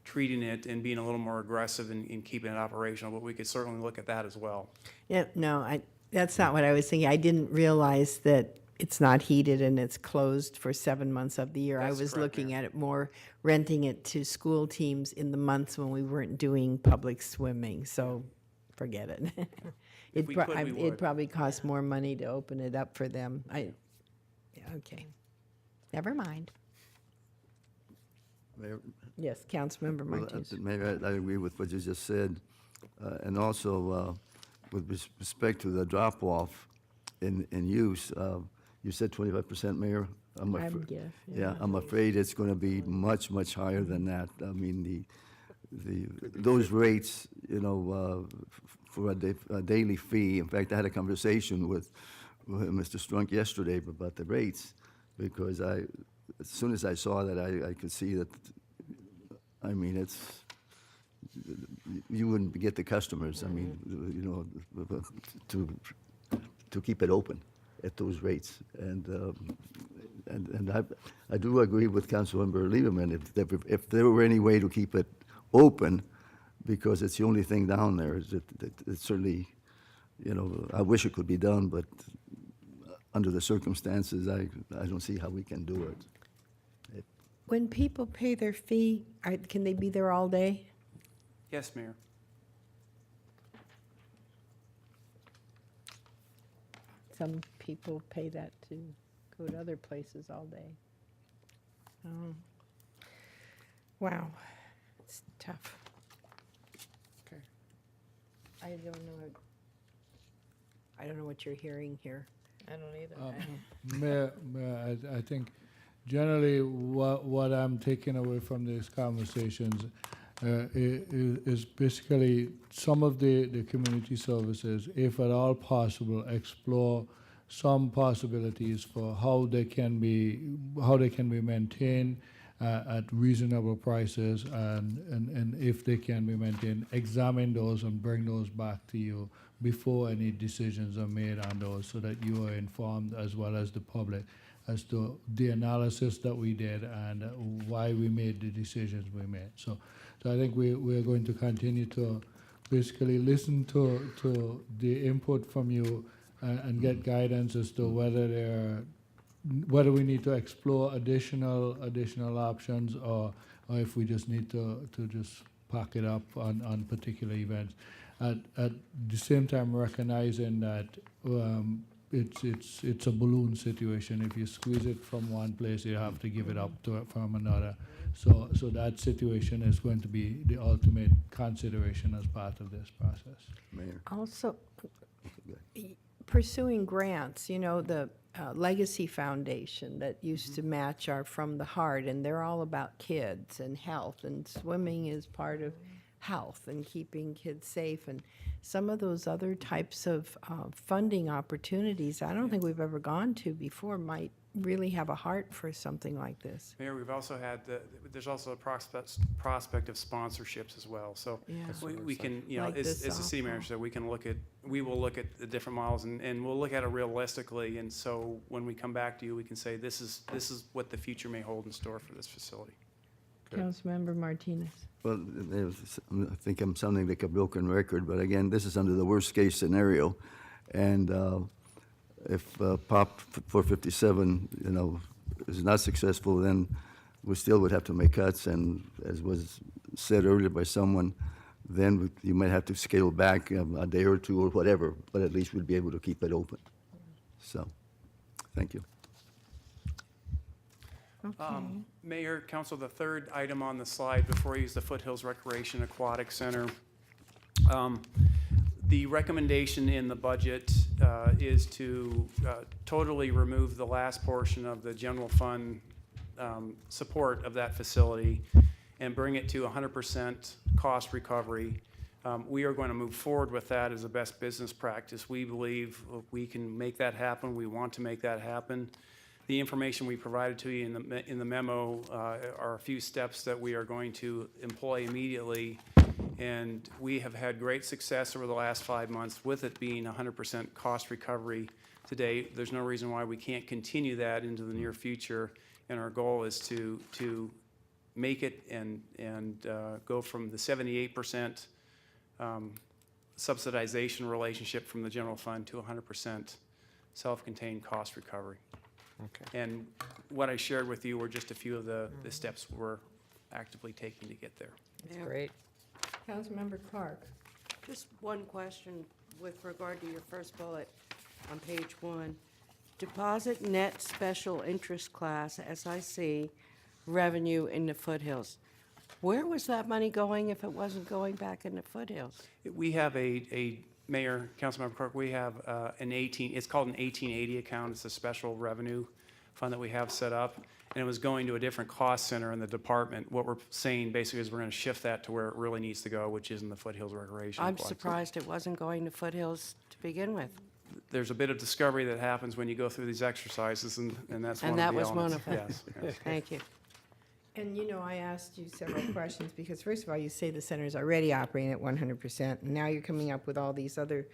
treating it and being a little more aggressive in keeping it operational, but we could certainly look at that as well. Yeah, no, that's not what I was thinking. I didn't realize that it's not heated and it's closed for 7 months of the year. I That's was correct, looking Mayor. at it more, renting it to school teams in the months when we weren't doing public swimming, so forget it. If we could, we would. It'd probably cost more money to open it up for them. Yeah, okay. Never mind. Mayor, Yes, Councilmember well, Martinez. Mayor, I agree with what you just said. And also, with respect to the drop-off in use, you said 25%, Mayor? I would guess, Yeah, I'm afraid it's going to be much, much higher than that. I mean, those rates, you know, for a daily fee. In fact, I had a conversation with Mr. Strunk yesterday about the rates, because as soon as I saw that, I could see that, I mean, you wouldn't get the customers, I mean, you know, to keep it open at those rates. And I do agree with Councilmember Lieberman, if there were any way to keep it open, because it's the only thing down there, it's certainly, you know, I wish it could be done, but under the circumstances, I don't see how we can do it. When people pay their fee, can they be there all day? Yes, Mayor. Some people pay that to go to other places all day. Oh. Wow, it's tough. Okay. I don't know what you're hearing here. I don't either. Mayor, I think generally what I'm taking away from these conversations is basically some of the community services, if at all possible, explore some possibilities for how they can be maintained at reasonable prices, and if they can be maintained, examine those and bring those back to you before any decisions are made on those, so that you are informed, as well as the public, as to the analysis that we did and why we made the decisions we made. So I think we're going to continue to basically listen to the input from you and get guidance as to whether we need to explore additional options, or if we just need to just pack it up on particular events. At the same time, recognizing that it's a balloon situation. If you squeeze it from one place, you have to give it up from another. So that situation is going to be the ultimate consideration as part of this process. Mayor? Also, pursuing grants, you know, the Legacy Foundation that used to match our From the Heart, and they're all about kids and health, and swimming is part of health and keeping kids safe, and some of those other types of funding opportunities I don't think we've ever gone to before might really have a heart for something like this. Mayor, we've also had there's also a prospect of sponsorships as well. So Yeah. we can, you know, Like as this a city manager, so we will look at the different models, and we'll look at it realistically. And so when we come back to you, we can say this is what the future may hold in store for this facility. Councilmember Martinez. Well, I think I'm sounding like a broken record, but again, this is under the worst-case scenario. And if POP 457, you know, is not successful, then we still would have to make cuts. And as was said earlier by someone, then you might have to scale back a day or two or whatever, but at least we'd be able to keep it open. So, thank you. Mayor, Council, the third item on the slide before you is the Foothills Recreation Aquatic Center. The recommendation in the budget is to totally remove the last portion of the general fund support of that facility and bring it to 100% cost recovery. We are going to move forward with that as a best business practice. We believe we can make that happen. We want to make that happen. The information we provided to you in the memo are a few steps that we are going to employ immediately. And we have had great success over the last 5 months with it being 100% cost recovery to date. There's no reason why we can't continue that into the near future. And our goal is to make it and go from the 78% subsidization relationship from the general fund to 100% self-contained cost recovery. Okay. And what I shared with you were just a few of the steps we're actively taking to get there. That's great. Councilmember Clark. Just one question with regard to your first bullet on page 1. Deposit net special interest class, SIC, revenue in the foothills. Where was that money going if it wasn't going back in the foothills? We have a Mayor, Councilmember Clark, we have it's called an 1880 account. It's a special revenue fund that we have set up. And it was going to a different cost center in the department. What we're saying basically is we're going to shift that to where it really needs to go, which is in the Foothills Recreation I'm Complex. surprised it wasn't going to foothills to begin with. There's a bit of discovery that happens when you go through these exercises, and that's one And of that the was one elements. of them. Yes, yes. Thank you. And you know, I asked you several questions because first of all, you say the center's already operating at 100%, and now you're coming up with all these other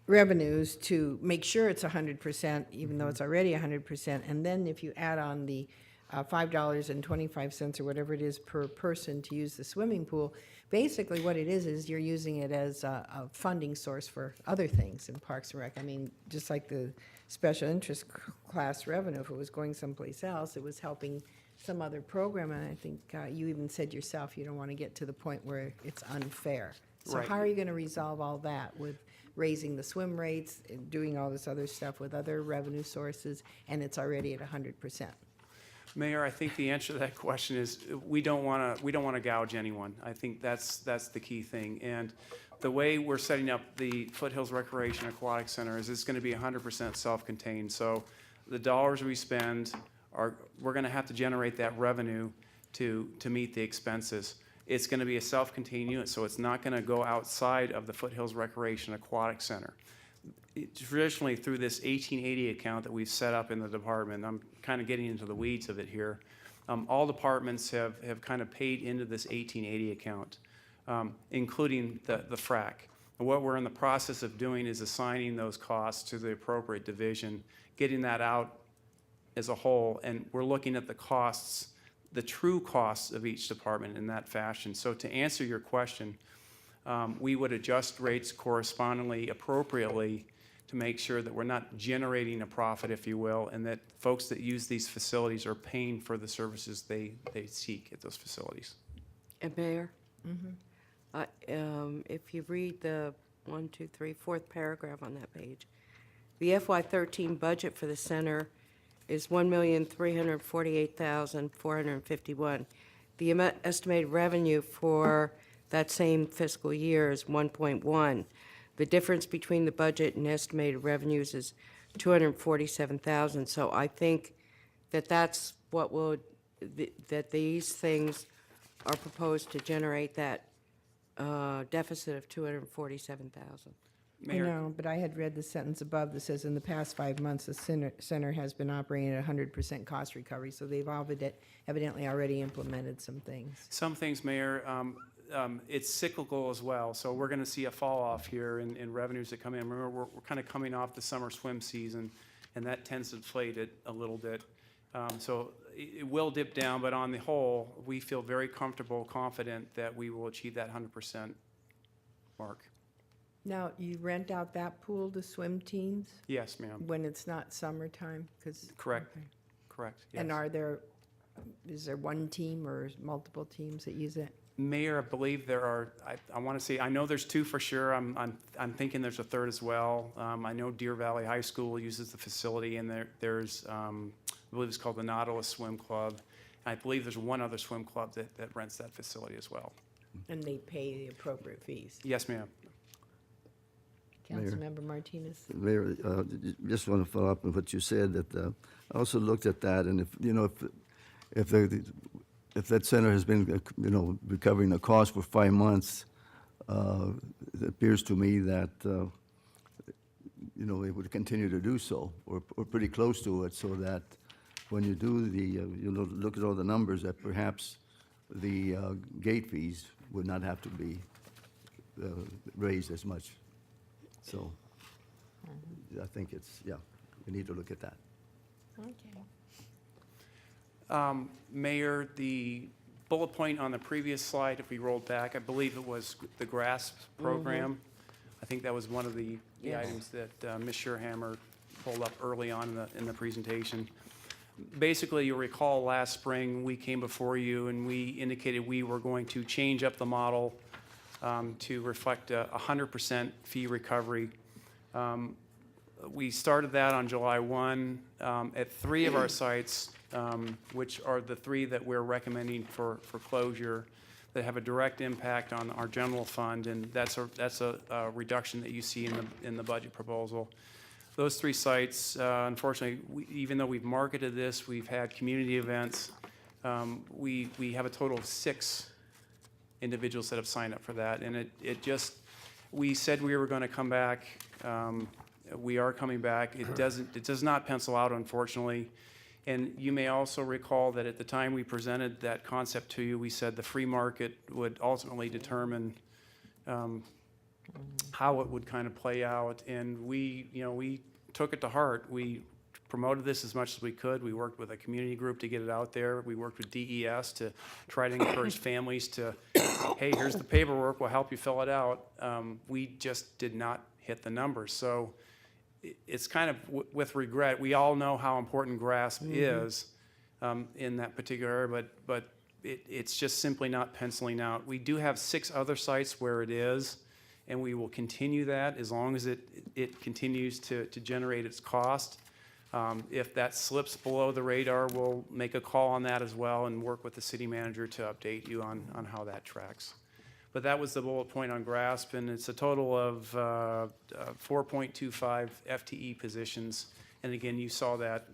revenues to make sure it's 100%, even though it's already 100%. And then if you add on the $5.25 or whatever it is per person to use the swimming pool, basically what it is you're using it as a funding source for other things in Parks and Rec. I mean, just like the special interest class revenue, if it was going someplace else, it was helping some other program. And I think you even said yourself you don't want to get to the point where it's unfair. So Right. how are you going to resolve all that with raising the swim rates and doing all this other stuff with other revenue sources, and it's already at 100%? Mayor, I think the answer to that question is we don't want to gouge anyone. I think that's the key thing. And the way we're setting up the Foothills Recreation Aquatic Center is it's going to be 100% self-contained. So the dollars we spend we're going to have to generate that revenue to meet the expenses. It's going to be a self-contained unit, so it's not going to go outside of the Foothills Recreation Aquatic Center. Traditionally, through this 1880 account that we've set up in the department, I'm kind of getting into the weeds of it here, all departments have kind of paid into this 1880 account, including the FRAC. And what we're in the process of doing is assigning those costs to the appropriate division, getting that out as a whole, and we're looking at the costs, the true costs of each department in that fashion. So to answer your question, we would adjust rates correspondingly, appropriately, to make sure that we're not generating a profit, if you will, and that folks that use these facilities are paying for the services they seek at those facilities. And Mayor? If you read the 4th paragraph on that page, the FY13 budget for the center is $1,348,451. The estimated revenue for that same fiscal year is 1.1. The difference between the budget and estimated revenues is 247,000. So I think that that's what that these things are proposed to generate that deficit of 247,000. I know, but I had read the sentence above that says, in the past 5 months, the center has been operating at 100% cost recovery, so they've evidently already implemented some things. Some things, Mayor, it's cyclical as well, so we're going to see a fall off here in revenues that come in. Remember, we're kind of coming off the summer swim season, and that tends to inflate it a little bit. So it will dip down, but on the whole, we feel very comfortable, confident that we will achieve that 100% mark. Now, you rent out that pool to swim teams Yes, ma'am. when it's not summertime? 'Cause- Correct. okay. Correct. Yes. And is there one team or multiple teams that use it? Mayor, I believe there are, I want to say, I know there's 2 for sure. I'm thinking there's a 3rd as well. I know Deer Valley High School uses the facility, and there's, I believe it's called the Nautilus Swim Club. I believe there's one other swim club that rents that facility as well. And they pay the appropriate fees? Yes, ma'am. Mayor. Councilmember Martinez? Mayor, just want to follow up on what you said, that I also looked at that, and if if that center has been, recovering the cost for 5 months, it appears to me that, they would continue to do so, or pretty close to it, so that when you do look at all the numbers, that perhaps the gate fees would not have to be raised as much. So I think we need to look at that. Okay. Mayor, the bullet point on the previous slide, if we rolled back, I believe it was the GRASP program. I think that was one of the items that Ms. Scherhammer pulled up early on in the presentation. Basically, you'll recall last spring, we came before you and we indicated we were going to change up the model to reflect a 100% fee recovery. We started that on July 1 at 3 of our sites, which are the 3 that we're recommending for closure, that have a direct impact on our general fund, and that's a reduction that you see in the budget proposal. Those 3 sites, unfortunately, even though we've marketed this, we've had community events, we have a total of 6 individuals that have signed up for that, and we said we were going to come back. We are coming back. It does not pencil out, unfortunately. And you may also recall that at the time we presented that concept to you, we said the free market would ultimately determine how it would kind of play out. And we took it to heart. We promoted this as much as we could. We worked with a community group to get it out there. We worked with DES to try to encourage families to, hey, here's the paperwork, we'll help you fill it out. We just did not hit the numbers. So it's kind of with regret. We all know how important GRASP is in that particular area, but it's just simply not penciling out. We do have 6 other sites where it is, and we will continue that as long as it continues to generate its cost. If that slips below the radar, we'll make a call on that as well and work with the city manager to update you on how that tracks. But that was the bullet point on GRASP, and it's a total of 4.25 FTE positions. And again, you saw that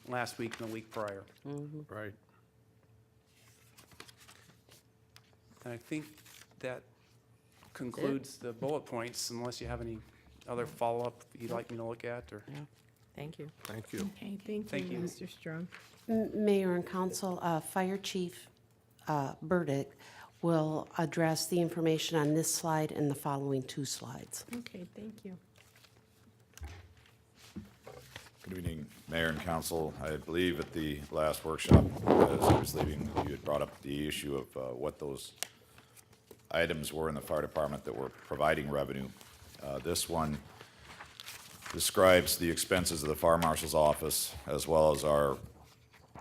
last week and the week prior. Right. And I think that concludes the bullet points, unless you have any other follow-up you'd like me to look at, or? Thank you. Thank you. Okay, Thank you. Mr. Strong. Mayor and Council, Fire Chief Burdick will address the information on this slide and the following 2 slides. Okay, thank you. Good evening, Mayor and Council. I believe at the last workshop, as I was leaving, you had brought up the issue of what those items were in the fire department that were providing revenue. This one describes the expenses of the fire marshal's office, as well as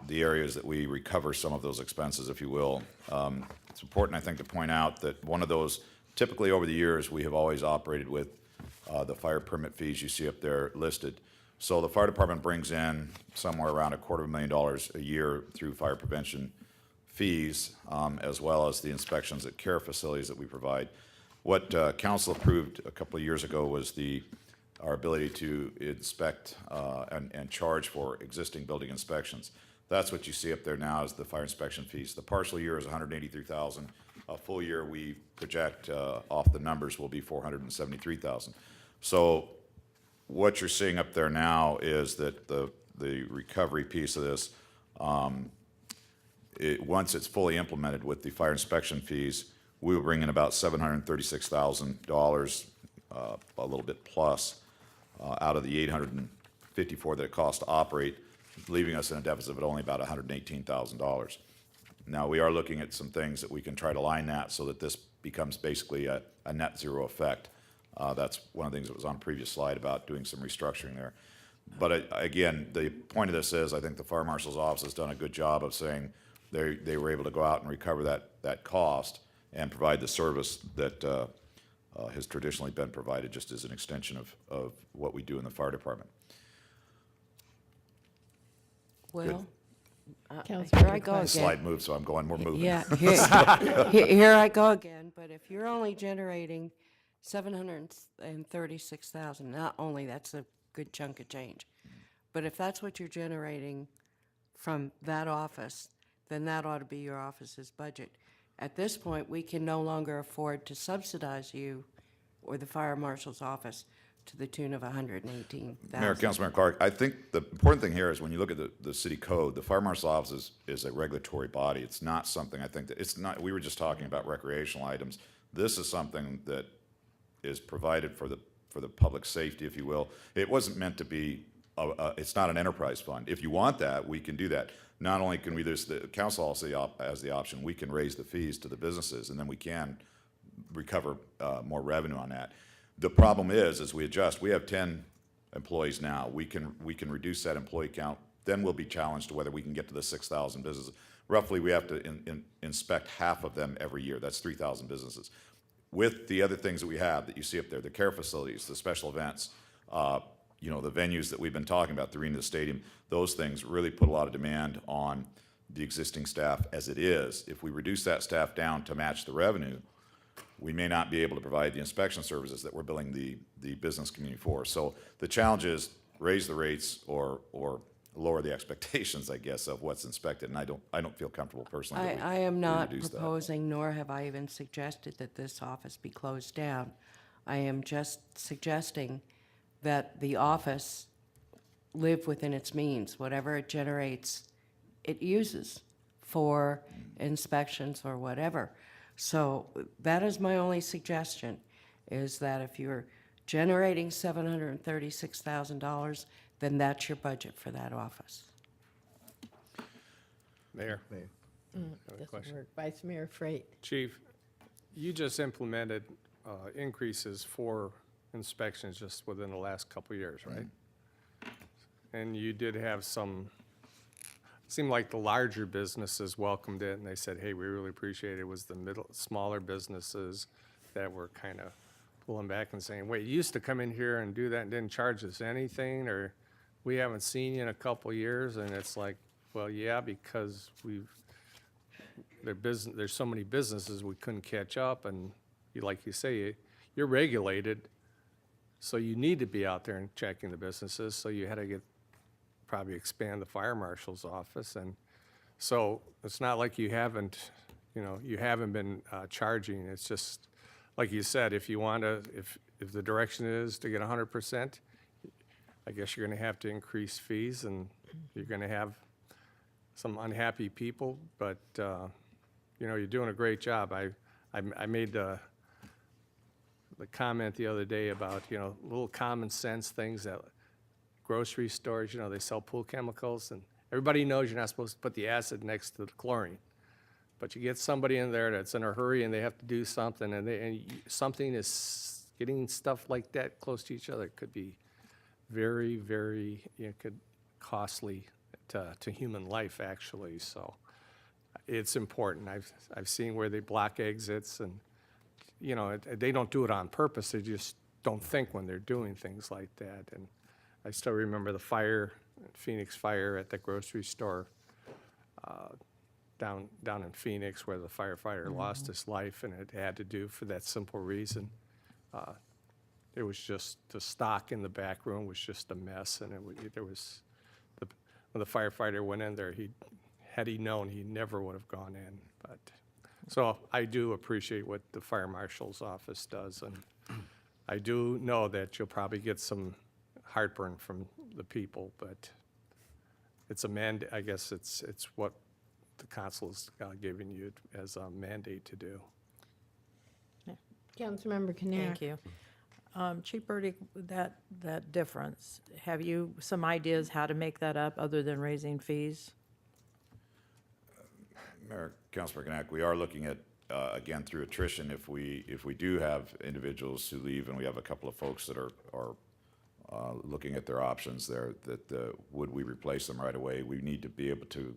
the areas that we recover some of those expenses, if you will. It's important, I think, to point out that one of those, typically over the years, we have always operated with the fire permit fees you see up there listed. So the fire department brings in somewhere around $250,000 a year through fire prevention fees, as well as the inspections at care facilities that we provide. What council approved a couple of years ago was our ability to inspect and charge for existing building inspections. That's what you see up there now is the fire inspection fees. The partial year is $183,000. A full year, we project off the numbers will be $473,000. So what you're seeing up there now is that the recovery piece of this, once it's fully implemented with the fire inspection fees, we will bring in about $736,000, a little bit plus, out of the $854 that it costs to operate, leaving us in a deficit of only about $118,000. Now, we are looking at some things that we can try to line that so that this becomes basically a net zero effect. That's one of the things that was on a previous slide about doing some restructuring there. But again, the point of this is I think the fire marshal's office has done a good job of saying they were able to go out and recover that cost and provide the service that has traditionally been provided just as an extension of what we do in the fire department. Well, Councilor here I go The again. slide moves, so we're moving. Yeah, here I go again, but if you're only generating 736,000, not only, that's a good chunk of change, but if that's what you're generating from that office, then that ought to be your office's budget. At this point, we can no longer afford to subsidize you or the fire marshal's office to the tune of $118,000. Mayor, Councilmember Clark, I think the important thing here is when you look at the city code, the fire marshal's office is a regulatory body. It's not something, I think, that it's not, we were just talking about recreational items. This is something that is provided for the public safety, if you will. It wasn't meant to be, it's not an enterprise fund. If you want that, we can do that. Not only can we, there's the council also has the option, we can raise the fees to the businesses, and then we can recover more revenue on that. The problem is, as we adjust, we have 10 employees now. We can reduce that employee count. Then we'll be challenged to whether we can get to the 6,000 businesses. Roughly, we have to inspect half of them every year. That's 3,000 businesses. With the other things that we have that you see up there, the care facilities, the special events, you know, the venues that we've been talking about, the arena, the stadium, those things really put a lot of demand on the existing staff as it is. If we reduce that staff down to match the revenue, we may not be able to provide the inspection services that we're billing the business community for. So the challenge is raise the rates or lower the expectations, I guess, of what's inspected. And I don't feel comfortable personally that I am we not reduce that. proposing, nor have I even suggested that this office be closed down. I am just suggesting that the office live within its means. Whatever it generates, it uses for inspections or whatever. So that is my only suggestion, is that if you're generating $736,000, then that's your budget for that office. Mayor? I have a Doesn't question. work. Vice Mayor Freight. Chief, you just implemented increases for inspections just within the last couple of years, right? And you did have some, seemed like the larger businesses welcomed it, and they said, hey, we really appreciate it. It was the smaller businesses that were kind of pulling back and saying, wait, you used to come in here and do that and didn't charge us anything, or we haven't seen you in a couple of years. And it's like, well, yeah, because there's so many businesses we couldn't catch up, and like you say, you're regulated, so you need to be out there and checking the businesses. So you had to probably expand the fire marshal's office, and so it's not like you haven't been charging. It's just like you said, if you want to, if the direction is to get 100%, I guess you're going to have to increase fees, and you're going to have some unhappy people. But you're doing a great job. I made the comment the other day about little common sense things that grocery stores, they sell pool chemicals, and everybody knows you're not supposed to put the acid next to the chlorine. But you get somebody in there that's in a hurry and they have to do something, and something is getting stuff like that close to each other could be very, very costly to human life, actually. So it's important. I've seen where they block exits, and they don't do it on purpose. They just don't think when they're doing things like that. And I still remember the fire, Phoenix fire at the grocery store down in Phoenix, where the firefighter lost his life, and it had to do for that simple reason. It was just the stock in the back room was just a mess, and when the firefighter went in there, had he known, he never would have gone in. But so I do appreciate what the fire marshal's office does, and I do know that you'll probably get some heartburn from the people, but it's a mandate. I guess it's what the council's given you as a mandate to do. Councilmember Knapp. Thank you. Chief Burdick, that difference, have you some ideas how to make that up other than raising fees? Mayor, Councilor Knack, we are looking at, again, through attrition, if we do have individuals who leave, and we have a couple of folks that are looking at their options there, that would we replace them right away? We need to be able to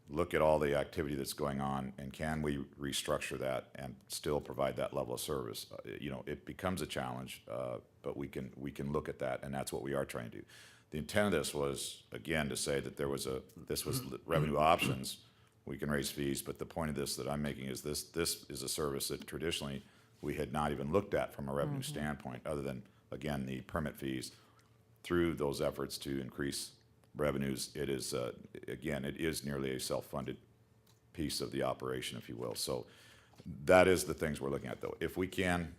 look at all the activity that's going on, and can we restructure that and still provide that level of service? It becomes a challenge, but we can look at that, and that's what we are trying to do. The intent of this was, again, to say that this was revenue options. We can raise fees, but the point of this that I'm making is this is a service that traditionally we had not even looked at from a revenue standpoint, other than, again, the permit fees. Through those efforts to increase revenues, it is, again, it is nearly a self-funded piece of the operation, if you will. So that is the things we're looking at, though. If we can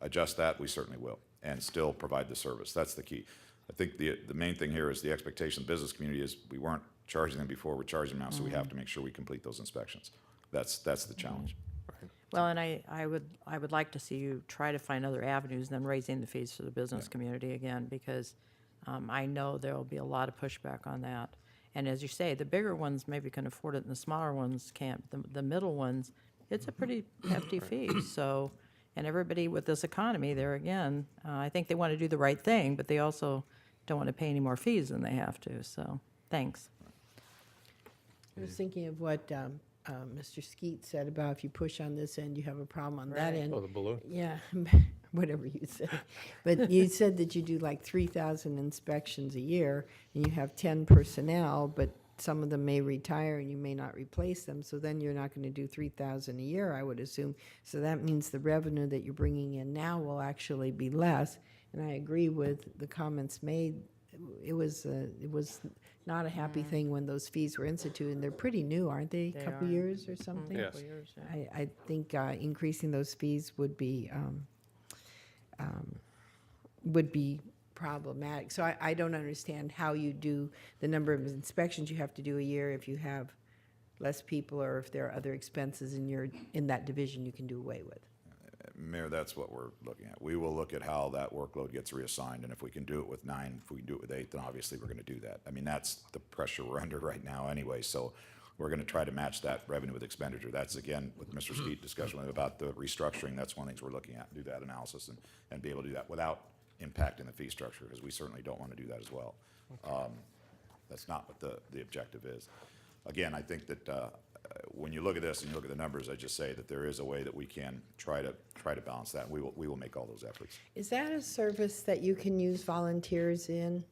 adjust that, we certainly will, and still provide the service. That's the key. I think the main thing here is the expectation of the business community is we weren't charging them before, we're charging them now, so we have to make sure we complete those inspections. That's the challenge. Well, and I would like to see you try to find other avenues than raising the fees for the business community again, because I know there will be a lot of pushback on that. And as you say, the bigger ones maybe can afford it and the smaller ones can't. The middle ones, it's a pretty hefty fee, so, and everybody with this economy, there again, I think they want to do the right thing, but they also don't want to pay any more fees than they have to, so, thanks. I was thinking of what Mr. Skeet said about if you push on this end, you have a problem on that end. Oh, the balloon? Yeah, whatever you said. But you said that you do like 3,000 inspections a year, and you have 10 personnel, but some of them may retire and you may not replace them, so then you're not going to do 3,000 a year, I would assume. So that means the revenue that you're bringing in now will actually be less. And I agree with the comments made. It was not a happy thing when those fees were instituted, and they're pretty new, aren't they? They Couple are. years or something? Yes. Couple years, yeah. I think increasing those fees would be problematic. So I don't understand how you do the number of inspections you have to do a year if you have less people, or if there are other expenses in that division you can do away with. Mayor, that's what we're looking at. We will look at how that workload gets reassigned, and if we can do it with 9, if we can do it with 8, then obviously we're gonna do that. I mean, that's the pressure we're under right now anyway, so we're gonna try to match that revenue with expenditure. That's, again, with Mr. Skeet discussion about the restructuring, that's one of the things we're looking at, do that analysis and be able to do that without impacting the fee structure, because we certainly don't wanna do that as well. That's not what the objective is. Again, I think that when you look at this and you look at the numbers, I just say that there is a way that we can try to balance that. And we will make all those efforts. Is that a service that you can use volunteers in?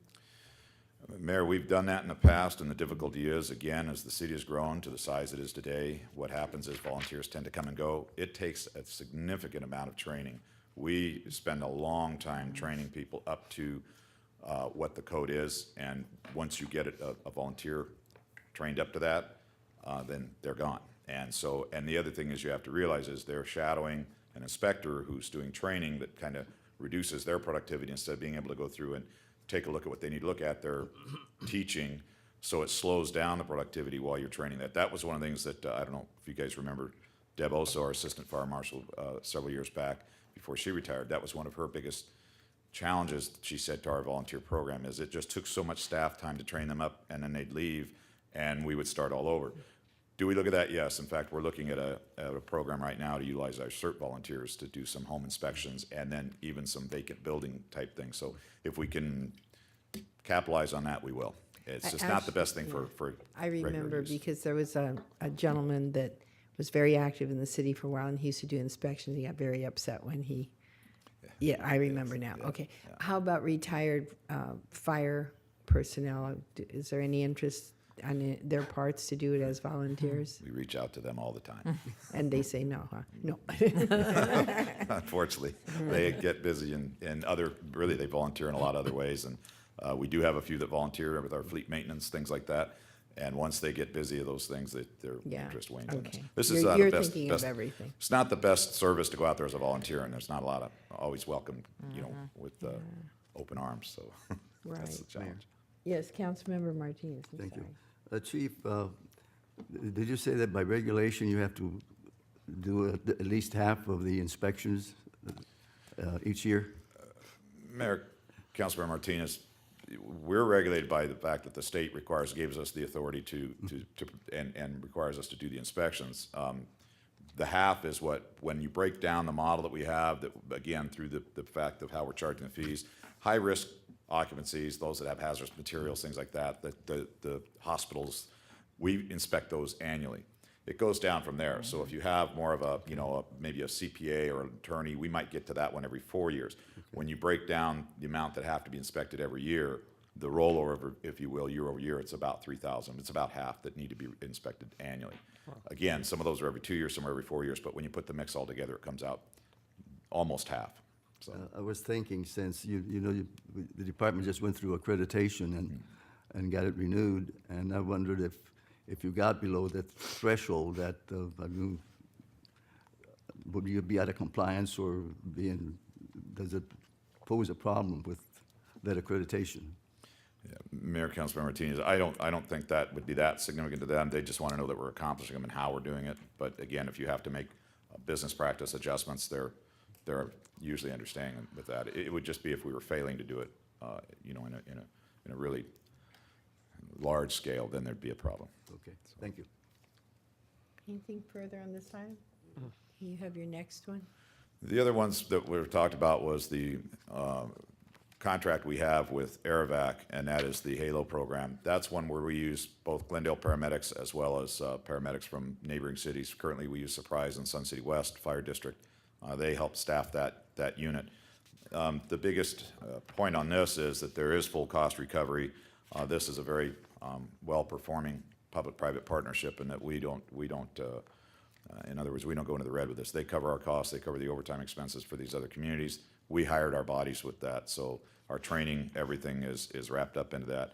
Mayor, we've done that in the past, and the difficulty is, again, as the city has grown to the size it is today, what happens is volunteers tend to come and go. It takes a significant amount of training. We spend a long time training people up to what the code is, and once you get a volunteer trained up to that, then they're gone. And the other thing is you have to realize is they're shadowing an inspector who's doing training that kind of reduces their productivity instead of being able to go through and take a look at what they need to look at. They're teaching, so it slows down the productivity while you're training that. That was one of the things that, I don't know if you guys remember, Deb Oso, our assistant fire marshal, several years back before she retired, that was one of her biggest challenges, she said, to our volunteer program, is it just took so much staff time to train them up, and then they'd leave, and we would start all over. Do we look at that? Yes. In fact, we're looking at a program right now to utilize our CERT volunteers to do some home inspections and then even some vacant building type things. So if we can capitalize on that, we will. It's just not the best thing for I remember regular use. because there was a gentleman that was very active in the city for a while, and he used to do inspections. He got very upset when he, I remember now. Okay. How about retired fire personnel? Is there any interest on their parts to do it as volunteers? We reach out to them all the time. And they say no, huh? No. Unfortunately, they get busy in other, really, they volunteer in a lot of other ways. And we do have a few that volunteer with our fleet maintenance, things like that. And once they get busy of those things, their Yeah, interest wanes on us. okay. This is You're- not you're the best. thinking of everything. It's not the best service to go out there as a volunteer, and there's not a lot of, always welcome, with open arms, so that's the Right. challenge. Yes, Councilmember Martinez. I'm Thank you. sorry. Chief, did you say that by regulation you have to do at least half of the inspections each year? Mayor, Councilmember Martinez, we're regulated by the fact that the state gives us the authority and requires us to do the inspections. The half is when you break down the model that we have, that again, through the fact of how we're charging the fees, high-risk occupancies, those that have hazardous materials, things like that, the hospitals, we inspect those annually. It goes down from there. So if you have more of maybe a CPA or an attorney, we might get to that one every 4 years. When you break down the amount that have to be inspected every year, the rollover, if you will, year over year, it's about 3,000. It's about half that need to be inspected annually. Again, some of those are every 2 years, some are every 4 years, but when you put the mix all together, it comes out almost half. So I was thinking, since the department just went through accreditation and got it renewed, and I wondered if you got below that threshold, that, would you be out of compliance or does it pose a problem with that accreditation? Yeah, Mayor, Councilmember Martinez, I don't think that would be that significant to them. They just want to know that we're accomplishing them and how we're doing it. But again, if you have to make business practice adjustments, they're usually understanding with that. It would just be if we were failing to do it, you know, in a really large scale, then there'd be a problem. Okay, thank you. Anything further on this item? You have your next one? The other ones that we talked about was the contract we have with Aerovac, and that is the HALO program. That's one where we use both Glendale paramedics as well as paramedics from neighboring cities. Currently, we use Surprise and Sun City West Fire District. They help staff that unit. The biggest point on this is that there is full cost recovery. This is a very well-performing public-private partnership, and that we don't. In other words, we don't go into the red with this. They cover our costs. They cover the overtime expenses for these other communities. We hired our bodies with that, so our training, everything is wrapped up into that.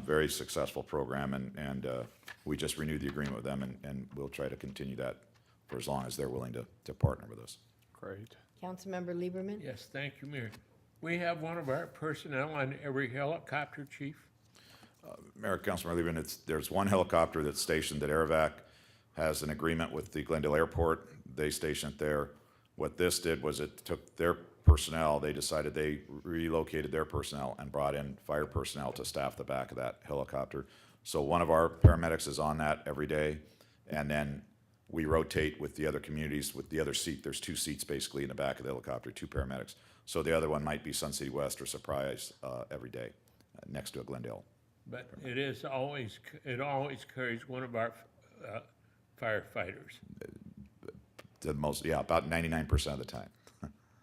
Very successful program, and we just renewed the agreement with them, and we'll try to continue that for as long as they're willing to partner with us. Great. Councilmember Lieberman? Yes, thank you, Mayor. We have one of our personnel on every helicopter, Chief. Mayor, Councilmember Lieberman, there's one helicopter that's stationed at Aerovac, has an agreement with the Glendale Airport. They station it there. What this did was it took their personnel, they decided they relocated their personnel and brought in fire personnel to staff the back of that helicopter. So one of our paramedics is on that every day, and then we rotate with the other communities with the other seat. There's two seats basically in the back of the helicopter, two paramedics. So the other one might be Sun City West or Surprise every day next to a Glendale. But it always carries one of our firefighters. About 99% of the time.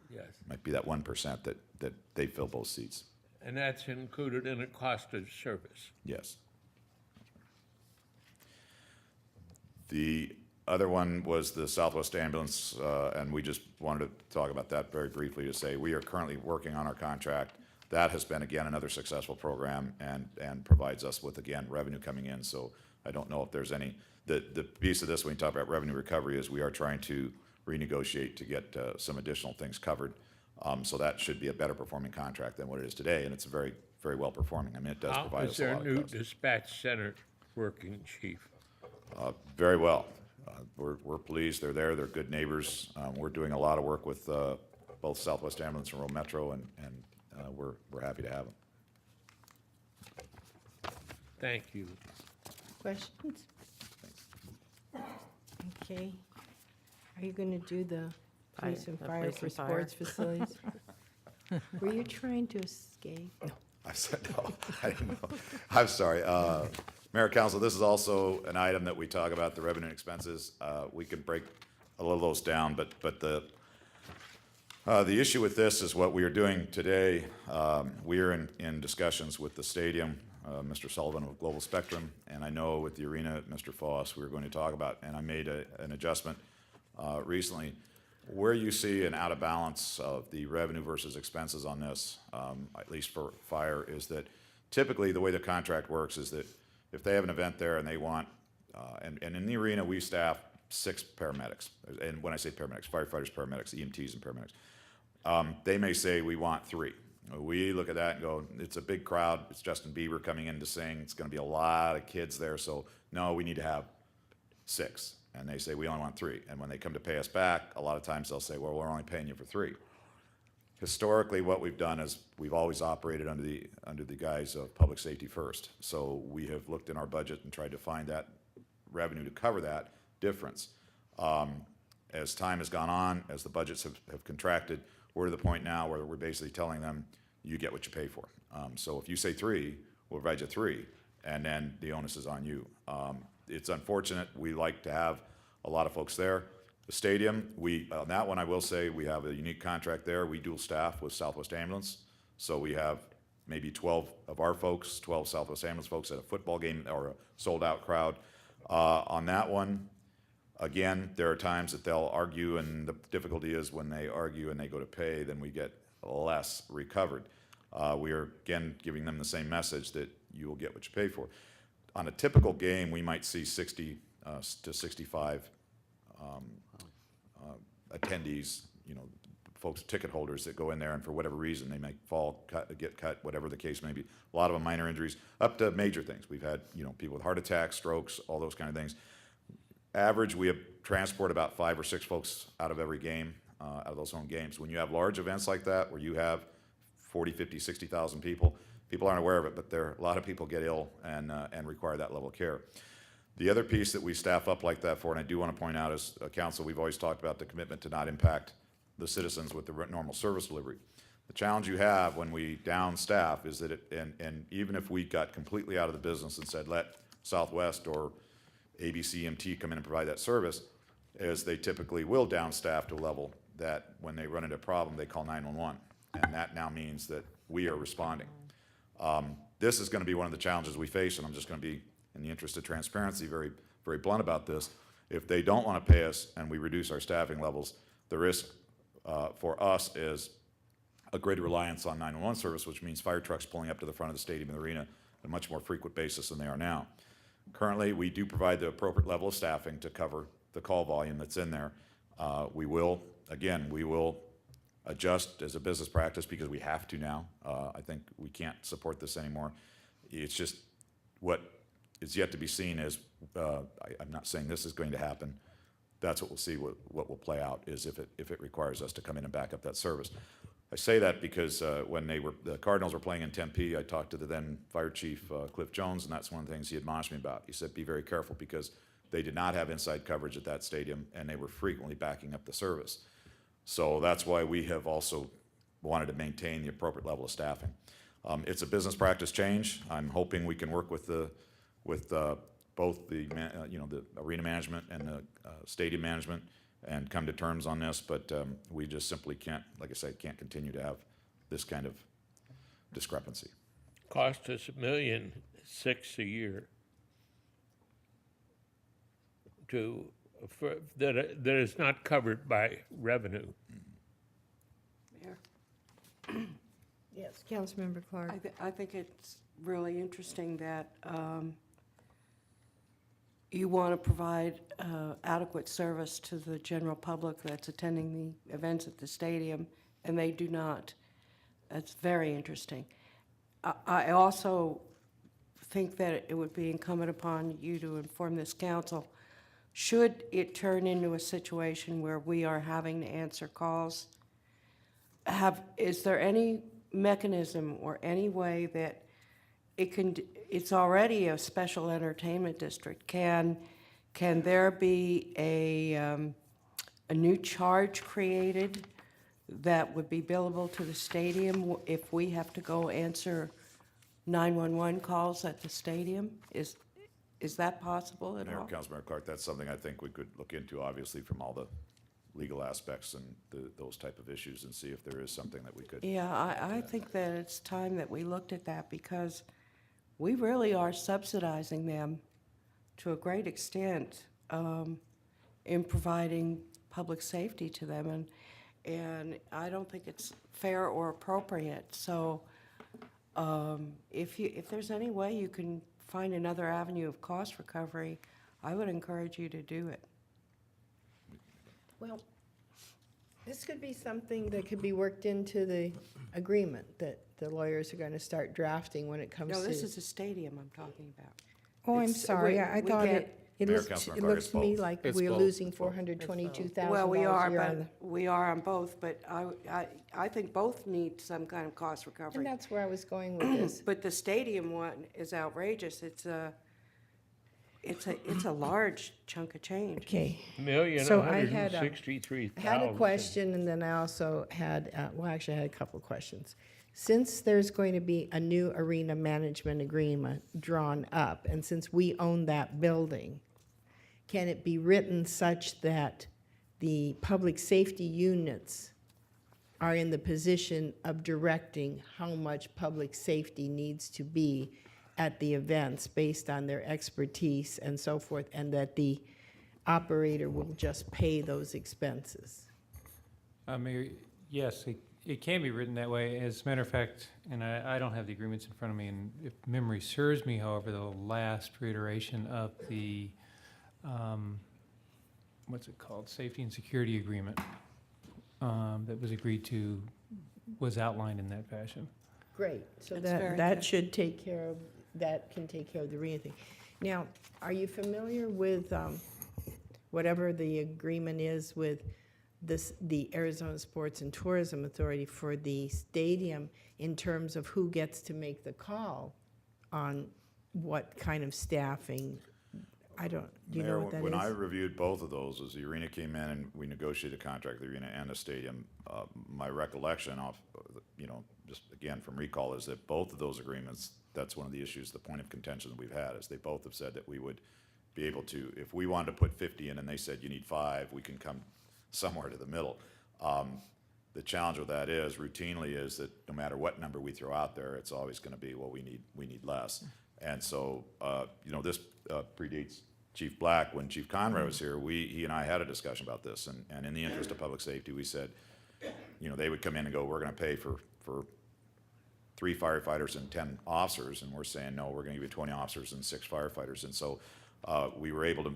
Yes. Might be that 1% that they fill both seats. And that's included in the cost of service. Yes. The other one was the Southwest Ambulance, and we just wanted to talk about that very briefly to say we are currently working on our contract. That has been, again, another successful program and provides us with, again, revenue coming in. So I don't know if there's any, the piece of this when you talk about revenue recovery is we are trying to renegotiate to get some additional things covered. So that should be a better performing contract than what it is today, and it's very, very well performing. I mean, it does provide us a lot of Is there a new cost. dispatch center working, Chief? Very well. We're pleased. They're there. They're good neighbors. We're doing a lot of work with both Southwest Ambulance and Rural Metro, and we're happy to have them. Thank you. Questions? Okay. Are you going to do the police and the fire police for and fire. sports facilities? Were you trying to escape? I said no. I didn't know. I'm sorry. Mayor, Council, this is also an item that we talk about, the revenue and expenses. We can break a little of those down, but the issue with this is what we are doing today. We are in discussions with the stadium, Mr. Sullivan of Global Spectrum, and I know with the arena, Mr. Foss, we were going to talk about, and I made an adjustment recently. Where you see an out of balance of the revenue versus expenses on this, at least for fire, is that typically the way the contract works is that if they have an event there and they want, and in the arena we staff 6 paramedics, and when I say paramedics, firefighters, paramedics, EMTs, and paramedics. They may say we want 3. We look at that and go, it's a big crowd. It's Justin Bieber coming in to sing. It's going to be a lot of kids there, so no, we need to have 6. And they say, we only want 3. And when they come to pay us back, a lot of times they'll say, well, we're only paying you for 3. Historically, what we've done is we've always operated under the guise of public safety first. So we have looked in our budget and tried to find that revenue to cover that difference. As time has gone on, as the budgets have contracted, we're to the point now where we're basically telling them, you get what you pay for. So if you say 3, we'll provide you 3, and then the onus is on you. It's unfortunate. We like to have a lot of folks there. The stadium, on that one I will say we have a unique contract there. We dual staff with Southwest Ambulance. So we have maybe 12 of our folks, 12 Southwest Ambulance folks at a football game or a sold out crowd. On that one, again, there are times that they'll argue, and the difficulty is when they argue and they go to pay, then we get less recovered. We are, again, giving them the same message that you will get what you pay for. on a typical game, we might see 60 to 65 attendees, you know, folks, ticket holders that go in there and for whatever reason, they may fall, get cut, whatever the case may be. A lot of them minor injuries, up to major things. We've had, you know, people with heart attacks, strokes, all those kind of things. Average, we have transport about 5 or 6 folks out of every game, out of those home games. When you have large events like that, where you have 40, 50, 60,000 people, people aren't aware of it, but a lot of people get ill and require that level of care. The other piece that we staff up like that for, and I do want to point out as a council, we've always talked about the commitment to not impact the citizens with the normal service delivery. The challenge you have when we down staff is that and even if we got completely out of the business and said, let Southwest or ABCMT come in and provide that service, is they typically will down staff to a level that when they run into a problem, they call 911. And that now means that we are responding. This is going to be one of the challenges we face, and I'm just going to be, in the interest of transparency, very, very blunt about this. If they don't want to pay us and we reduce our staffing levels, the risk for us is a greater reliance on 911 service, which means fire trucks pulling up to the front of the stadium and the arena on a much more frequent basis than they are now. Currently, we do provide the appropriate level of staffing to cover the call volume that's in there. We will adjust as a business practice because we have to now. I think we can't support this anymore. It's just what is yet to be seen is, I'm not saying this is going to happen. That's what we'll see, what will play out is if it requires us to come in and back up that service. I say that because when the Cardinals were playing in Tempe, I talked to the then fire chief, Cliff Jones, and that's one of the things he admonished me about. He said, be very careful because they did not have inside coverage at that stadium and they were frequently backing up the service. So that's why we have also wanted to maintain the appropriate level of staffing. It's a business practice change. I'm hoping we can work with both the the arena management and the stadium management and come to terms on this, but we just simply can't, like I said, can't continue to have this kind of discrepancy. Cost us $1.6 million a year that is not covered by revenue. Mayor? Yes, Councilmember Clark. I think it's really interesting that you want to provide adequate service to the general public that's attending the events at the stadium, and they do not. That's very interesting. I also think that it would be incumbent upon you to inform this council, should it turn into a situation where we are having to answer calls, is there any mechanism or any way that it's already a special entertainment district. Can there be a new charge created that would be billable to the stadium if we have to go answer 911 calls at the stadium? Is that possible at Mayor, all? Councilmember Clark, that's something I think we could look into, obviously, from all the legal aspects and those type of issues and see if there is something that we could. Yeah, I think that it's time that we looked at that because we really are subsidizing them to a great extent in providing public safety to them, and I don't think it's fair or appropriate. So if there's any way you can find another avenue of cost recovery, I would encourage you to do it. Well, this could be something that could be worked into the agreement that the lawyers are going to start drafting when it comes to. No, this is a stadium I'm talking about. Oh, I'm It's- sorry, I we thought get- it Mayor, looks, Councilmember it Clark, looks it's to me both. like It's we're both. losing $422,000 Well, we are, here on but we are on both, but I think both need some kind of cost and recovery. that's where I was going with this. But the stadium one is outrageous. It's a large chunk of change. Okay. $1,163,000. So I had a question, and then I also had, actually I had a couple of questions. Since there's going to be a new arena management agreement drawn up, and since we own that building, can it be written such that the public safety units are in the position of directing how much public safety needs to be at the events based on their expertise and so forth, and that the operator will just pay those expenses? Mayor, yes, It can be written that way. As a matter of fact, and I don't have the agreements in front of me, and if memory serves me, however, the last reiteration of the, what's it called, safety and security agreement that was agreed to was outlined in that fashion. Great, so That's very that good. should take care of, that can take care of the arena thing. Now, are you familiar with whatever the agreement is with the Arizona Sports and Tourism Authority for the stadium in terms of who gets to make the call on what kind of staffing? Do you know Mayor, what that is? when I reviewed both of those, as the arena came in and we negotiated a contract, the arena and the stadium, my recollection of, just again from recall, is that both of those agreements, that's one of the issues, the point of contention that we've had, is they both have said that we would be able to, if we wanted to put 50 in and they said you need 5, we can come somewhere to the middle. The challenge with that is routinely is that no matter what number we throw out there, it's always going to be, well, we need less. And so, this predates Chief Black. When Chief Conrad was here, he and I had a discussion about this, and in the interest of public safety, we said, they would come in and go, we're going to pay for 3 firefighters and 10 officers, and we're saying, no, we're going to give you 20 officers and 6 firefighters. And so we were able to,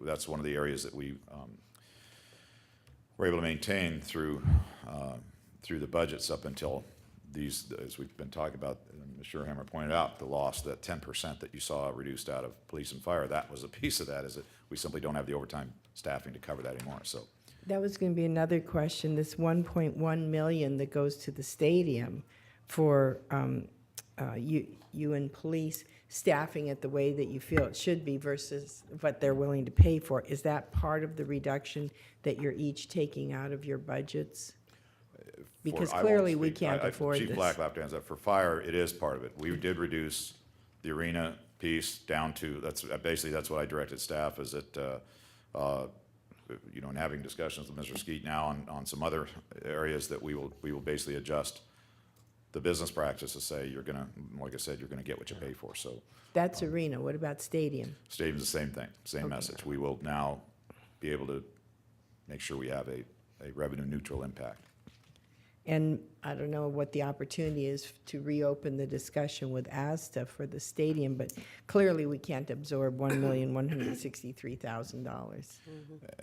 that's one of the areas that we were able to maintain through the budgets up until these, as we've been talking about, and Ms. Sherhammer pointed out, the loss, that 10% that you saw reduced out of police and fire, that was a piece of that, is that we simply don't have the overtime staffing to cover that anymore, so. That was going to be another question, this 1.1 million that goes to the stadium for you and police staffing it the way that you feel it should be versus what they're willing to pay for. Is that part of the reduction that you're each taking out of your budgets? Because I won't clearly we speak- can't afford Chief this. Black will have to answer that. For fire, it is part of it. We did reduce the arena piece down to, that's what I directed staff, is that, in having discussions with Mr. Skeet now on some other areas, that we will basically adjust the business practice to say, you're gonna, like I said, you're gonna get what you pay for, so. That's arena. What about stadium? Stadium's the same thing, same message. We will now be able to make sure we have a revenue neutral impact. And I don't know what the opportunity is to reopen the discussion with ASTA for the stadium, but clearly we can't absorb $1,163,000.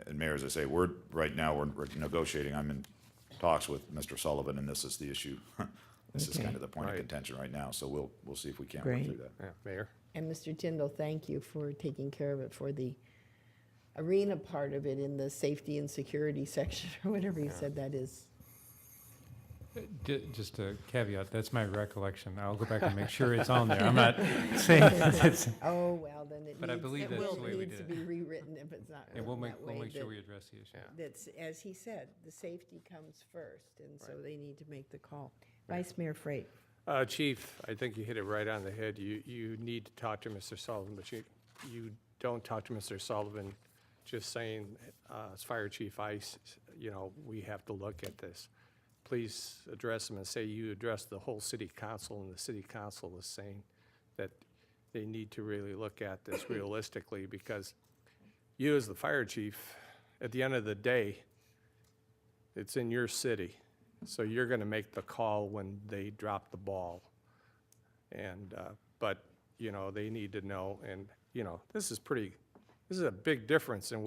And Mayor, as I say, we're negotiating. I'm in talks with Mr. Sullivan, and this is the issue. This is Okay. kind of the point of Right. contention right now, so we'll see if we can't work Great. through that. Yeah, Mayor? And Mr. Tyndall, thank you for taking care of it for the arena part of it in the safety and security section, or whatever you said that is. Just a caveat, that's my recollection. I'll go back and make sure it's on there. I'm not saying that it's, Oh, well, then it But I needs, believe it that's will, the way we needs to did be it. rewritten if it's not and we'll written make, that we'll way. make sure that- we address the issue. That's, as he said, the safety comes first, and so they need to make the call. Vice Mayor Freight. Chief, I think you hit it right on the head. You need to talk to Mr. Sullivan, but you don't talk to Mr. Sullivan just saying, as Fire Chief, we have to look at this. Please address him and say you address the whole city council, and the city council is saying that they need to really look at this realistically, because you as the fire chief, at the end of the day, it's in your city. So you're going to make the call when they drop the ball. And, but, they need to know, and, this is a big difference in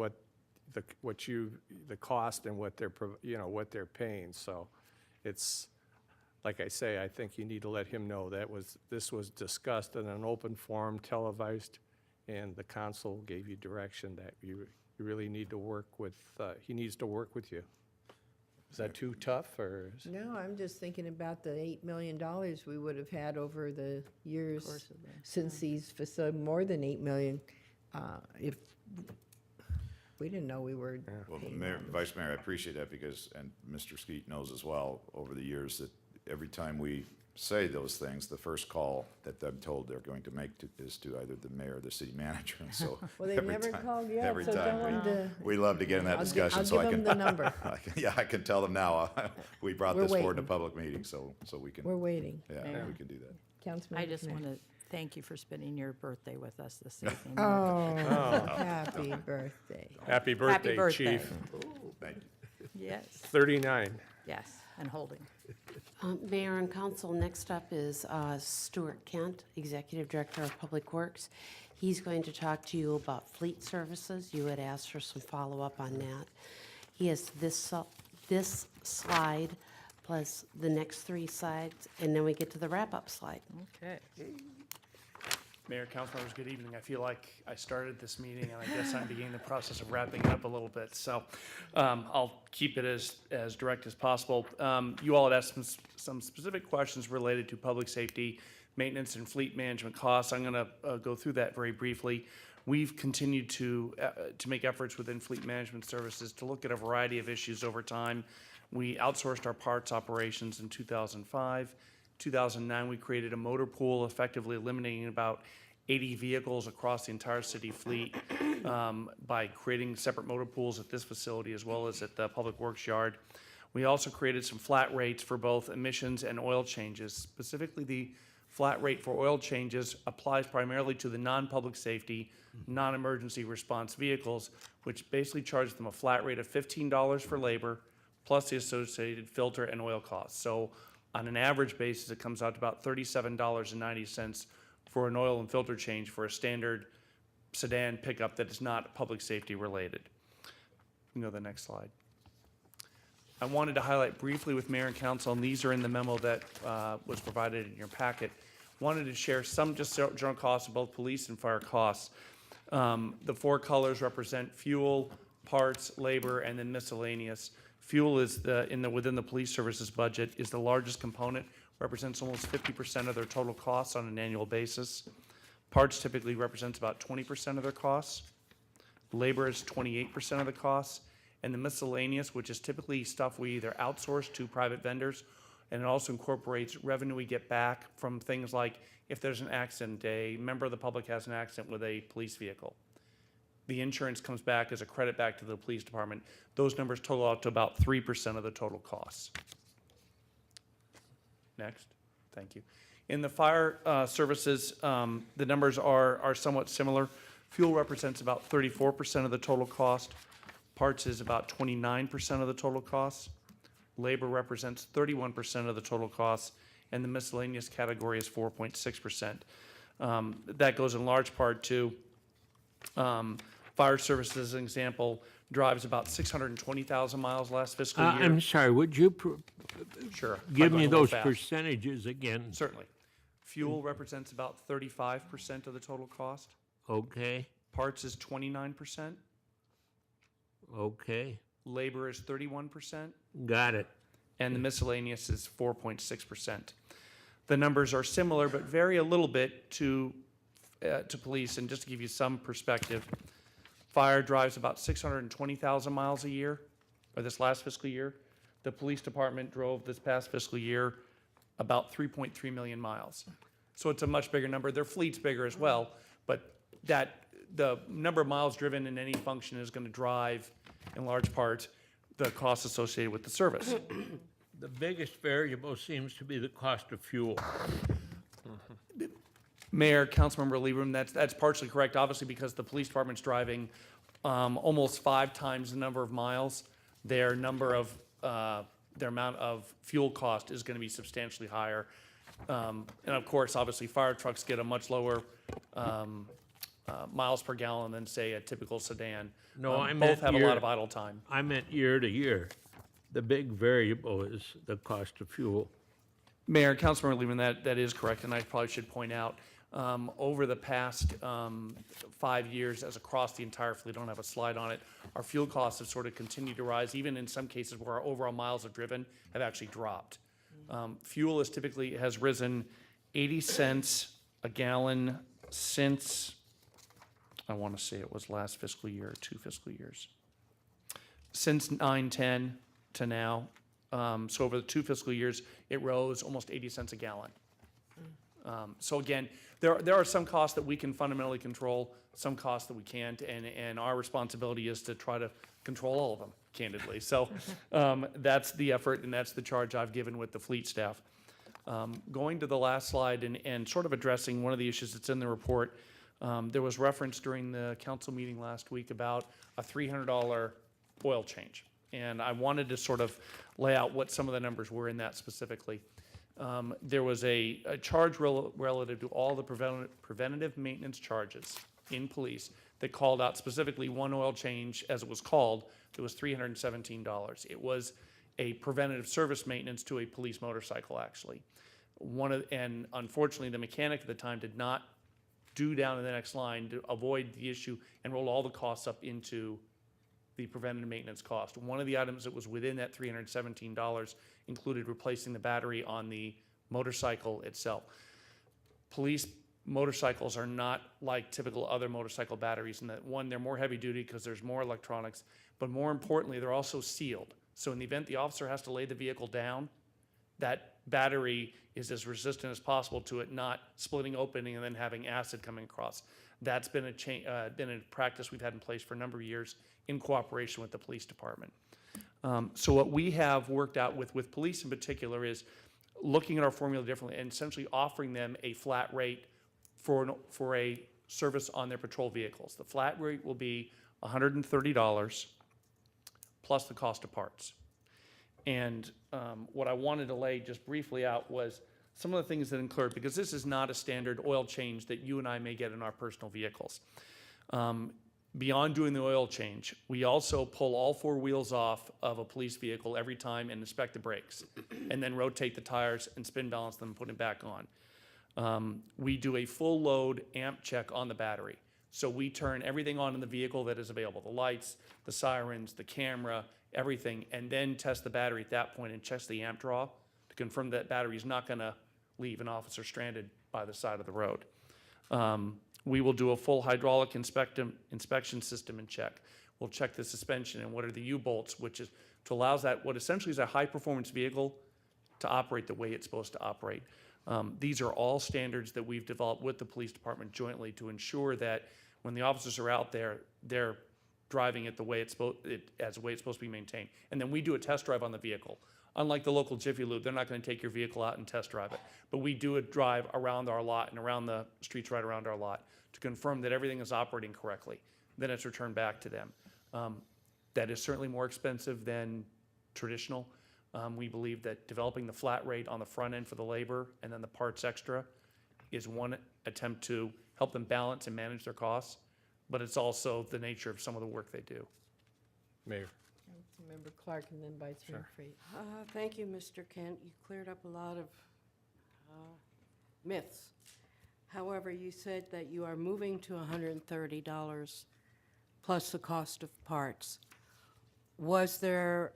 the cost and what they're paying. So it's, like I say, I think you need to let him know this was discussed in an open forum, televised, and the council gave you direction that you really need to work with, he needs to work with you. Is that too tough, or? No, I'm just thinking about the $8 million we would have had over the years Course of the- since these facilities, more than 8 million. If we didn't know we were Well, paying Mayor, all this. Vice Mayor, I appreciate that because, and Mr. Skeet knows as well, over the years, that every time we say those things, the first call that I'm told they're going to make is to either the mayor or the city manager, and so. Well, they've every never time- called yet, every so time tell them to. We love to get in that I'll discussion, I'll so I give can. them the number. I can tell them now, we brought We're this forward to waiting. public meeting, so we can, We're waiting. yeah, Mayor. we can do that. Councilman. I just want to thank you for spending your birthday with us this evening. Oh, happy birthday. Happy birthday, birthday. Chief. Thank you. Yes. 39. Yes, and holding. Mayor and council, next up is Stuart Kent, Executive Director of Public Works. He's going to talk to you about fleet services. You had asked for some follow-up on that. He has this slide plus the next 3 slides, and then we get to the wrap-up slide. Okay. Mayor, council members, good evening. I feel like I started this meeting, and I guess I'm beginning the process of wrapping it up a little bit. So I'll keep it as direct as possible. You all had asked some specific questions related to public safety, maintenance, and fleet management costs. I'm going to go through that very briefly. We've continued to make efforts within fleet management services to look at a variety of issues over time. We outsourced our parts operations in 2005. 2009, we created a motor pool, effectively eliminating about 80 vehicles across the entire city fleet by creating separate motor pools at this facility as well as at the Public Works Yard. We also created some flat rates for both emissions and oil changes. Specifically, the flat rate for oil changes applies primarily to the non-public safety, non-emergency response vehicles, which basically charges them a flat rate of $15 for labor plus the associated filter and oil costs. So on an average basis, it comes out to about $37.90 for an oil and filter change for a standard sedan pickup that is not public safety related. You can go to the next slide. I wanted to highlight briefly with Mayor and Council, and these are in the memo that was provided in your packet. Wanted to share some just general costs of both police and fire costs. The 4 colors represent fuel, parts, labor, and then miscellaneous. Fuel is within the police services budget is the largest component, represents almost 50% of their total costs on an annual basis. Parts typically represents about 20% of their costs. Labor is 28% of the costs. And the miscellaneous, which is typically stuff we either outsource to private vendors, and it also incorporates revenue we get back from things like if there's an accident, a member of the public has an accident with a police vehicle. The insurance comes back as a credit back to the police department. Those numbers total out to about 3% of the total costs. Next, thank you. In the fire services, the numbers are somewhat similar. Fuel represents about 34% of the total cost. Parts is about 29% of the total costs. Labor represents 31% of the total costs, and the miscellaneous category is 4.6%. That goes in large part to fire services, as an example, drives about 620,000 miles last fiscal year. I'm sorry, would you Sure. give I'm me going a little those fast. percentages again? Certainly. Fuel represents about 35% of the total cost. Okay, Parts is 29%. okay, Labor is 31%. got it. And the miscellaneous is 4.6%. The numbers are similar, but vary a little bit to police. And just to give you some perspective, fire drives about 620,000 miles a year, or this last fiscal year. The police department drove this past fiscal year about 3.3 million miles. So it's a much bigger number. Their fleet's bigger as well, but the number of miles driven in any function is going to drive, in large part, the costs associated with the service. The biggest variable seems to be the cost of fuel. Mayor, Councilmember Lieberman, that's partially correct, obviously, because the police department's driving almost 5 times the number of miles. Their amount of fuel cost is going to be substantially higher. And of course, obviously, fire trucks get a much lower miles per gallon than, say, a typical sedan. No, I Both meant have a lot of idle time. I meant year to year. The big variable is the cost of fuel. Mayor, Councilmember Lieberman, that is correct, and I probably should point out, over the past 5 years, as across the entire fleet, I don't have a slide on it, our fuel costs have sort of continued to rise, even in some cases where our overall miles of driven have actually dropped. Fuel has risen 80 cents a gallon since, I want to say it was last fiscal year, 2 fiscal years. Since 9/10 to now, so over the 2 fiscal years, it rose almost 80 cents a gallon. So again, there are some costs that we can fundamentally control, some costs that we can't, and our responsibility is to try to control all of them, candidly. So that's the effort and that's the charge I've given with the fleet staff. Going to the last slide and sort of addressing one of the issues that's in the report, there was reference during the council meeting last week about a $300 oil change. And I wanted to sort of lay out what some of the numbers were in that specifically. There was a charge relative to all the preventative maintenance charges in police that called out specifically one oil change, as it was called, that was $317. It was a preventative service maintenance to a police motorcycle, actually. And unfortunately, the mechanic at the time did not do down in the next line to avoid the issue and roll all the costs up into the preventative maintenance cost. One of the items that was within that $317 included replacing the battery on the motorcycle itself. Police motorcycles are not like typical other motorcycle batteries in that, one, they're more heavy duty because there's more electronics, but more importantly, they're also sealed. So in the event the officer has to lay the vehicle down, that battery is as resistant as possible to it not splitting open and then having acid coming across. That's been a practice we've had in place for a number of years in cooperation with the police department. So what we have worked out with police in particular is looking at our formula differently and essentially offering them a flat rate for a service on their patrol vehicles. The flat rate will be $130 plus the cost of parts. And what I wanted to lay just briefly out was some of the things that incurred, because this is not a standard oil change that you and I may get in our personal vehicles. Beyond doing the oil change, we also pull all four wheels off of a police vehicle every time and inspect the brakes, and then rotate the tires and spin balance them and put it back on. We do a full load amp check on the battery. So we turn everything on in the vehicle that is available, the lights, the sirens, the camera, everything, and then test the battery at that point and check the amp draw to confirm that battery is not going to leave an officer stranded by the side of the road. We will do a full hydraulic inspection system and check. We'll check the suspension and what are the U-bolts, which is to allow that what essentially is a high-performance vehicle to operate the way it's supposed to operate. These are all standards that we've developed with the police department jointly to ensure that when the officers are out there, they're driving it the way it's supposed to be maintained. And then we do a test drive on the vehicle. Unlike the local Jiffy Lube, they're not going to take your vehicle out and test drive it. But we do a drive around our lot and around the streets right around our lot to confirm that everything is operating correctly. Then it's returned back to them. That is certainly more expensive than traditional. We believe that developing the flat rate on the front end for the labor and then the parts extra is one attempt to help them balance and manage their costs, but it's also the nature of some of the work they do. Mayor. Member Clark and then Vice Mayor Freight. Thank you, Mr. Kent. You cleared up a lot of myths. However, you said that you are moving to $130 plus the cost of parts. Was there,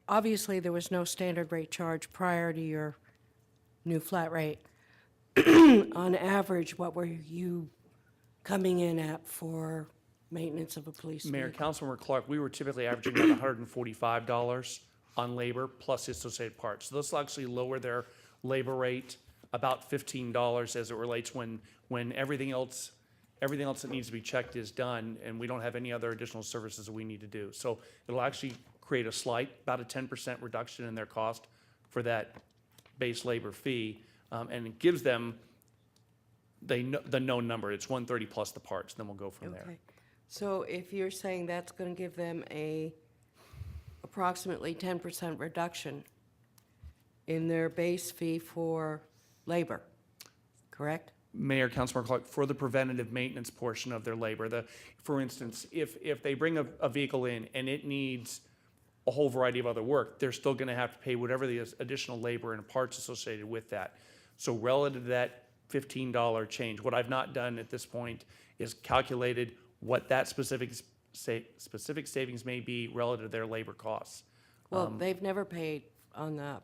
obviously there was no standard rate charge prior to your new flat rate. On average, what were you coming in at for maintenance of a police Mayor, vehicle? Councilmember Clark, we were typically averaging about $145 on labor plus associated parts. So this will actually lower their labor rate about $15 as it relates when everything else that needs to be checked is done and we don't have any other additional services that we need to do. So it'll actually create a slight, about a 10% reduction in their cost for that base labor fee. And it gives them the known number. It's 130 plus the parts, then we'll go from there. Okay. So if you're saying that's going to give them a approximately 10% reduction in their base fee for labor, correct? Mayor, Councilmember Clark, for the preventative maintenance portion of their labor, for instance, if they bring a vehicle in and it needs a whole variety of other work, they're still going to have to pay whatever the additional labor and parts associated with that. So relative to that $15 change, what I've not done at this point is calculated what that specific savings may be relative to their labor costs. Well, they've never paid on the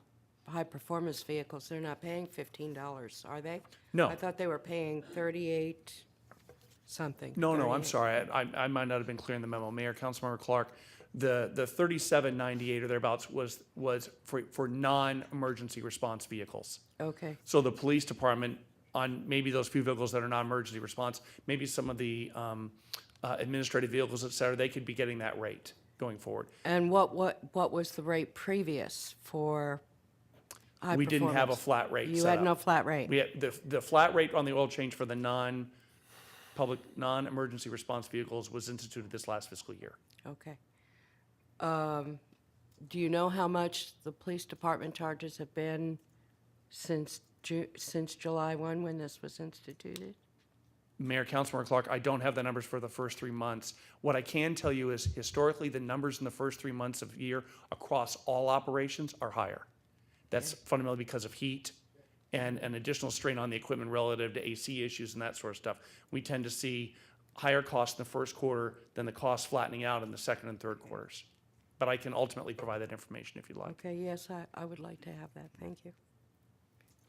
high-performance vehicles. They're not paying $15, are they? No. I thought they were paying 38 something. No, I'm 38. sorry. I might not have been clear in the memo. Mayor, Councilmember Clark, the 3798 or thereabouts was for non-emergency response vehicles. Okay. So the police department, on maybe those few vehicles that are non-emergency response, maybe some of the administrative vehicles, et cetera, they could be getting that rate going forward. And what was the rate previous for high We didn't have a performance? flat rate You set had up. no flat rate? We had the flat rate on the oil change for the non-emergency response vehicles was instituted this last fiscal year. Okay. Do you know how much the police department charges have been since July 1, when this was instituted? Mayor, Councilmember Clark, I don't have the numbers for the first 3 months. What I can tell you is historically, the numbers in the first 3 months of the year across all operations are higher. That's fundamentally because of heat and an additional strain on the equipment relative to AC issues and that sort of stuff. We tend to see higher costs in the first quarter than the costs flattening out in the second and third quarters. But I can ultimately provide that information if you'd like. Okay, yes, I would like to have that, thank you.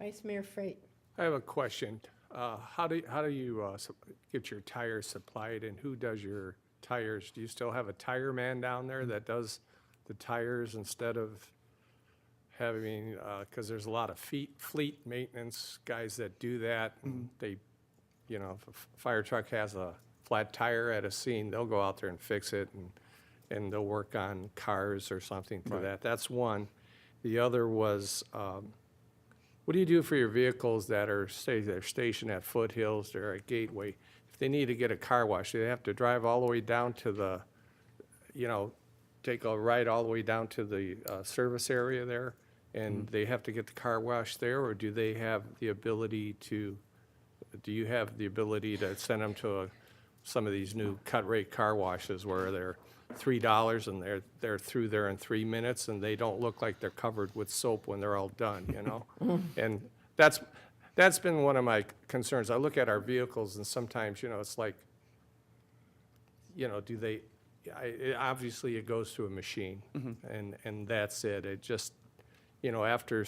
Vice Mayor Freight. I have a question. How do you get your tires supplied, and who does your tires? Do you still have a tire man down there that does the tires instead of having, because there's a lot of fleet maintenance guys that do that, and they, if a fire truck has a flat tire at a scene, they'll go out there and fix it, and they'll work on cars or something for that. That's one. The other was, what do you do for your vehicles that are, say, they're stationed at Foothills, they're at Gateway? If they need to get a car wash, do they have to drive all the way down to the, take a ride all the way down to the service area there, and they have to get the car wash there, or do they have the ability to, do you have the ability to send them to some of these new cut rate car washes where they're $3 and they're through there in 3 minutes, and they don't look like they're covered with soap when they're all done, And that's been one of my concerns. I look at our vehicles, and sometimes, it's like, do they, obviously it goes through a machine, and that's it. It just, after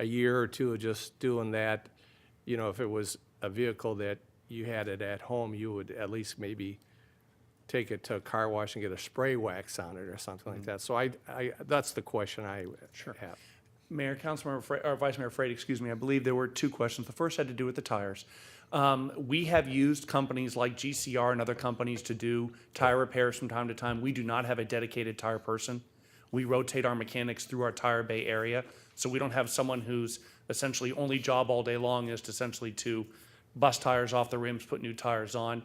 a year or two of just doing that, if it was a vehicle that you had it at home, you would at least maybe take it to a car wash and get a spray wax on it or something like that. So I that's the question I have. Mayor, Councilmember, or Vice Mayor Frade, excuse me, I believe there were two questions. The first had to do with the tires. We have used companies like GCR and other companies to do tire repairs from time to time. We do not have a dedicated tire person. We rotate our mechanics through our tire bay area, so we don't have someone whose essentially only job all day long is to essentially to bust tires off the rims, put new tires on.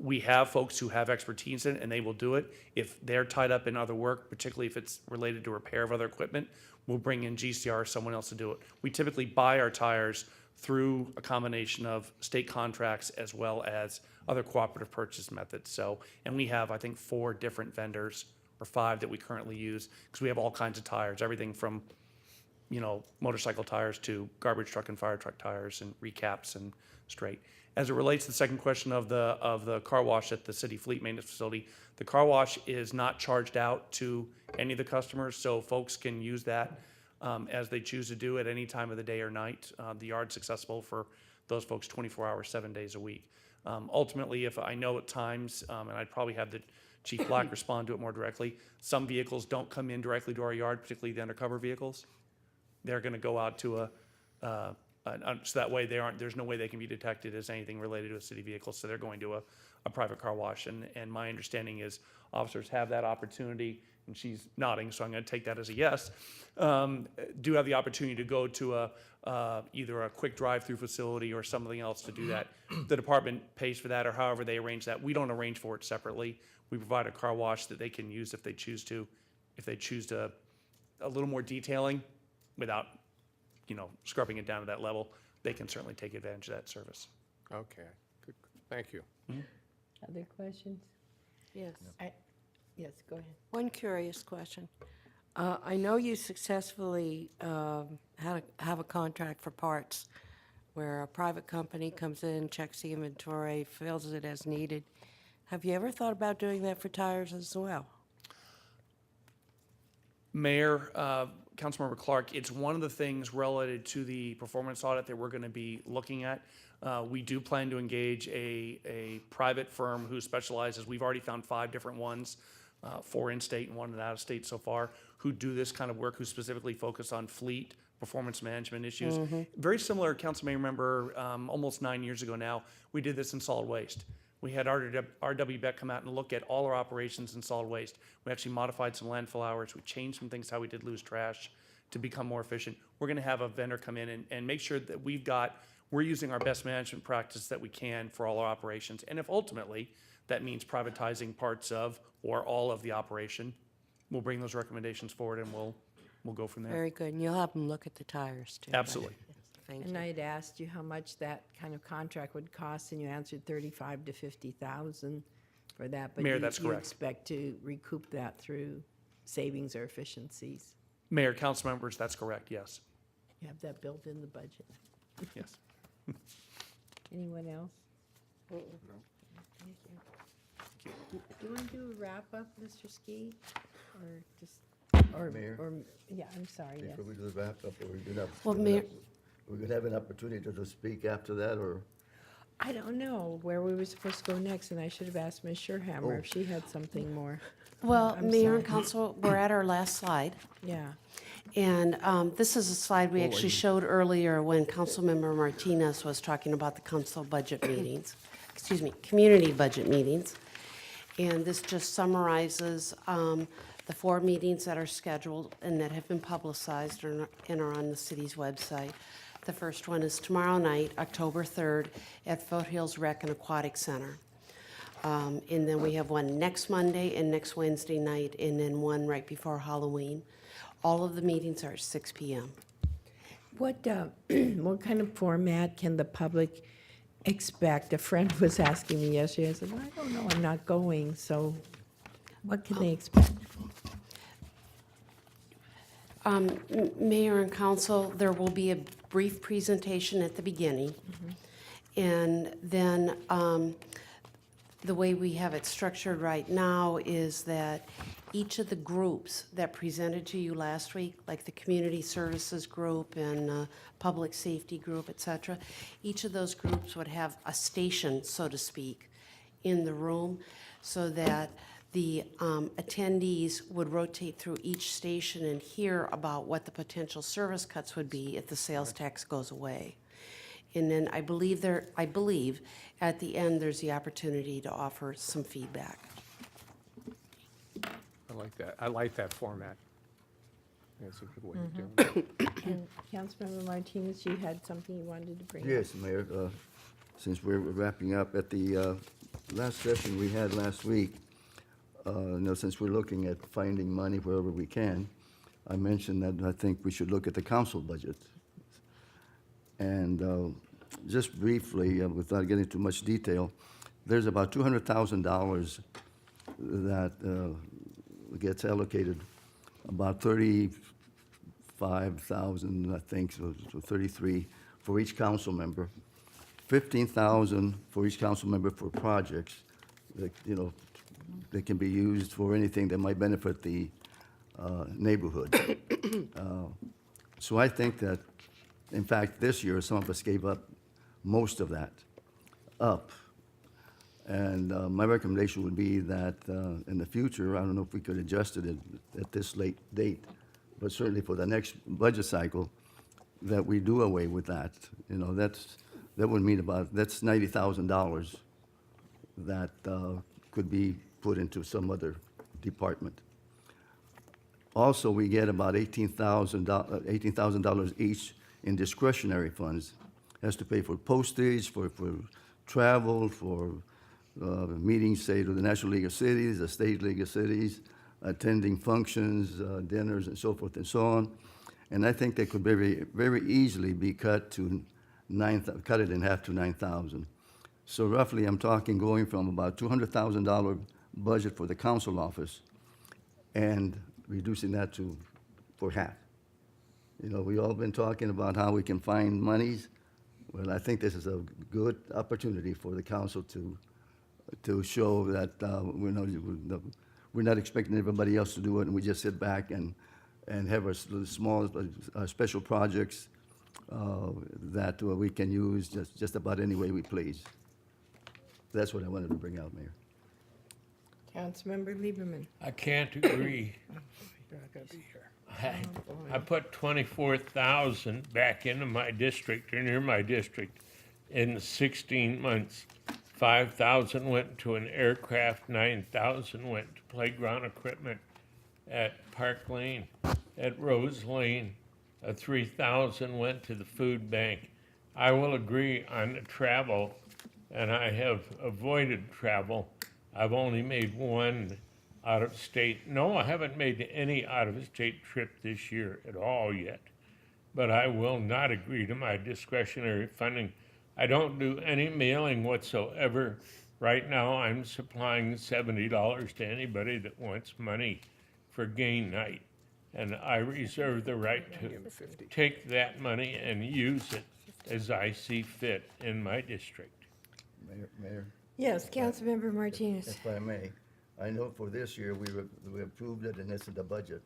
We have folks who have expertise in it, and they will do it. If they're tied up in other work, particularly if it's related to repair of other equipment, we'll bring in GCR or someone else to do it. We typically buy our tires through a combination of state contracts as well as other cooperative purchase methods. So, and we have, I think, 4 different vendors or 5 that we currently use, because we have all kinds of tires, everything from, motorcycle tires to garbage truck and fire truck tires and recaps and straight. As it relates to the second question of the car wash at the city fleet maintenance facility, the car wash is not charged out to any of the customers, so folks can use that as they choose to do at any time of the day or night. The yard's accessible for those folks 24 hours, 7 days a week. Ultimately, if I know at times, and I'd probably have the Chief Black respond to it more directly, some vehicles don't come in directly to our yard, particularly the undercover vehicles. They're going to go out to so that way there's no way they can be detected as anything related to a city vehicle, so they're going to a private car wash. And my understanding is officers have that opportunity, and she's nodding, so I'm going to take that as a yes, do have the opportunity to go to either a quick drive-through facility or something else to do that. The department pays for that, or however they arrange that. We don't arrange for it separately. We provide a car wash that they can use if they choose to. If they choose to a little more detailing without scrubbing it down to that level, they can certainly take advantage of that service. Okay, good, thank you. Other questions? Yes. Yes, go ahead. One curious question. I know you successfully have a contract for parts where a private company comes in, checks the inventory, fills it as needed. Have you ever thought about doing that for tires as well? Mayor, Councilmember Clark, it's one of the things related to the performance audit that we're going to be looking at. We do plan to engage a private firm who specializes. We've already found 5 different ones, 4 in-state and 1 out of state so far, who do this kind of work, who specifically focus on fleet performance management issues. Very similar, Council may remember, almost 9 years ago now, we did this in solid waste. We had RW Beck come out and look at all our operations in solid waste. We actually modified some landfill hours. We changed some things how we did loose trash to become more efficient. We're going to have a vendor come in and make sure that we're using our best management practice that we can for all our operations. And if ultimately that means privatizing parts of or all of the operation, we'll bring those recommendations forward and we'll go from there. Very good, and you'll have them look at the tires, too. Absolutely. Thank And you. I had asked you how much that kind of contract would cost, and you answered 35 to 50,000 for that. But Mayor, you- that's you correct. expect to recoup that through savings or efficiencies. Mayor, council members, that's correct, yes. You have that built in the budget. Yes. Anyone else? No. Thank you. Do you want to do a wrap-up, Mr. Ski? Or just, Mayor? yeah, I'm sorry, yes. Before we do the wrap-up, or we could have. Well, Mayor- We could have an opportunity to speak after that, or? I don't know where we were supposed to go next, and I should have asked Ms. Sherhammer if she had something more. Well, I'm Mayor and sorry. Council, we're at our last slide. Yeah. And this is a slide we actually showed earlier when Councilmember Martinez was talking about the council budget meetings, excuse me, community budget meetings. And this just summarizes the 4 meetings that are scheduled and that have been publicized and are on the city's website. The first one is tomorrow night, October 3rd, at Foothills Rec and Aquatic Center. And then we have one next Monday and next Wednesday night, and then one right before Halloween. All of the meetings are at 6 PM. What, what kind of format can the public expect? A friend was asking me yesterday, I said, well, I don't know, I'm not going, so what can they expect? Mayor and council, there will be a brief presentation at the beginning. And then the way we have it structured right now is that each of the groups that presented to you last week, like the community services group and public safety group, et cetera, each of those groups would have a station, so to speak, in the room so that the attendees would rotate through each station and hear about what the potential service cuts would be if the sales tax goes away. And then I believe at the end, there's the opportunity to offer some feedback. I like that. I like that format. That's a good way of doing it. And Councilmember Martinez, you had something you wanted to bring up? Yes, Mayor, since we're wrapping up, at the last session we had last week, since we're looking at finding money wherever we can, I mentioned that I think we should look at the council budget. And just briefly, without getting too much detail, there's about $200,000 that gets allocated, about 35,000, I think, so 33 for each council member, 15,000 for each council member for projects that, that can be used for anything that might benefit the neighborhood. So I think that, in fact, this year, some of us gave up most of that up. And my recommendation would be that in the future, I don't know if we could adjust it at this late date, but certainly for the next budget cycle, that we do away with that. That would mean that's $90,000 that could be put into some other department. Also, we get about $18,000 each in discretionary funds. Has to pay for postage, for travel, for meetings, say, to the National League of Cities, the State League of Cities, attending functions, dinners, and so forth and so on. And I think they could very, very easily be cut it in half to 9,000. So roughly, I'm talking going from about $200,000 budget for the council office and reducing that for half. We all been talking about how we can find monies. Well, I think this is a good opportunity for the council to show that we're not expecting everybody else to do it, and we just sit back and have our small special projects that we can use just about any way we please. That's what I wanted to bring out, Mayor. Councilmember Lieberman. I can't agree. You're not gonna be here. I put 24,000 back into my district or near my district in 16 months. 5,000 went to an aircraft, 9,000 went to playground equipment at Park Lane, at Rose Lane. 3,000 went to the food bank. I will agree on the travel, and I have avoided travel. I've only made one out of state. No, I haven't made any out of state trip this year at all yet. But I will not agree to my discretionary funding. I don't do any mailing whatsoever. Right now, I'm supplying $70 to anybody that wants money for game night. And I reserve the right to take that money and use it as I see fit in my district. Mayor, Yes, Councilmember Martinez. if I may, I know for this year, we approved it and it's in the budget.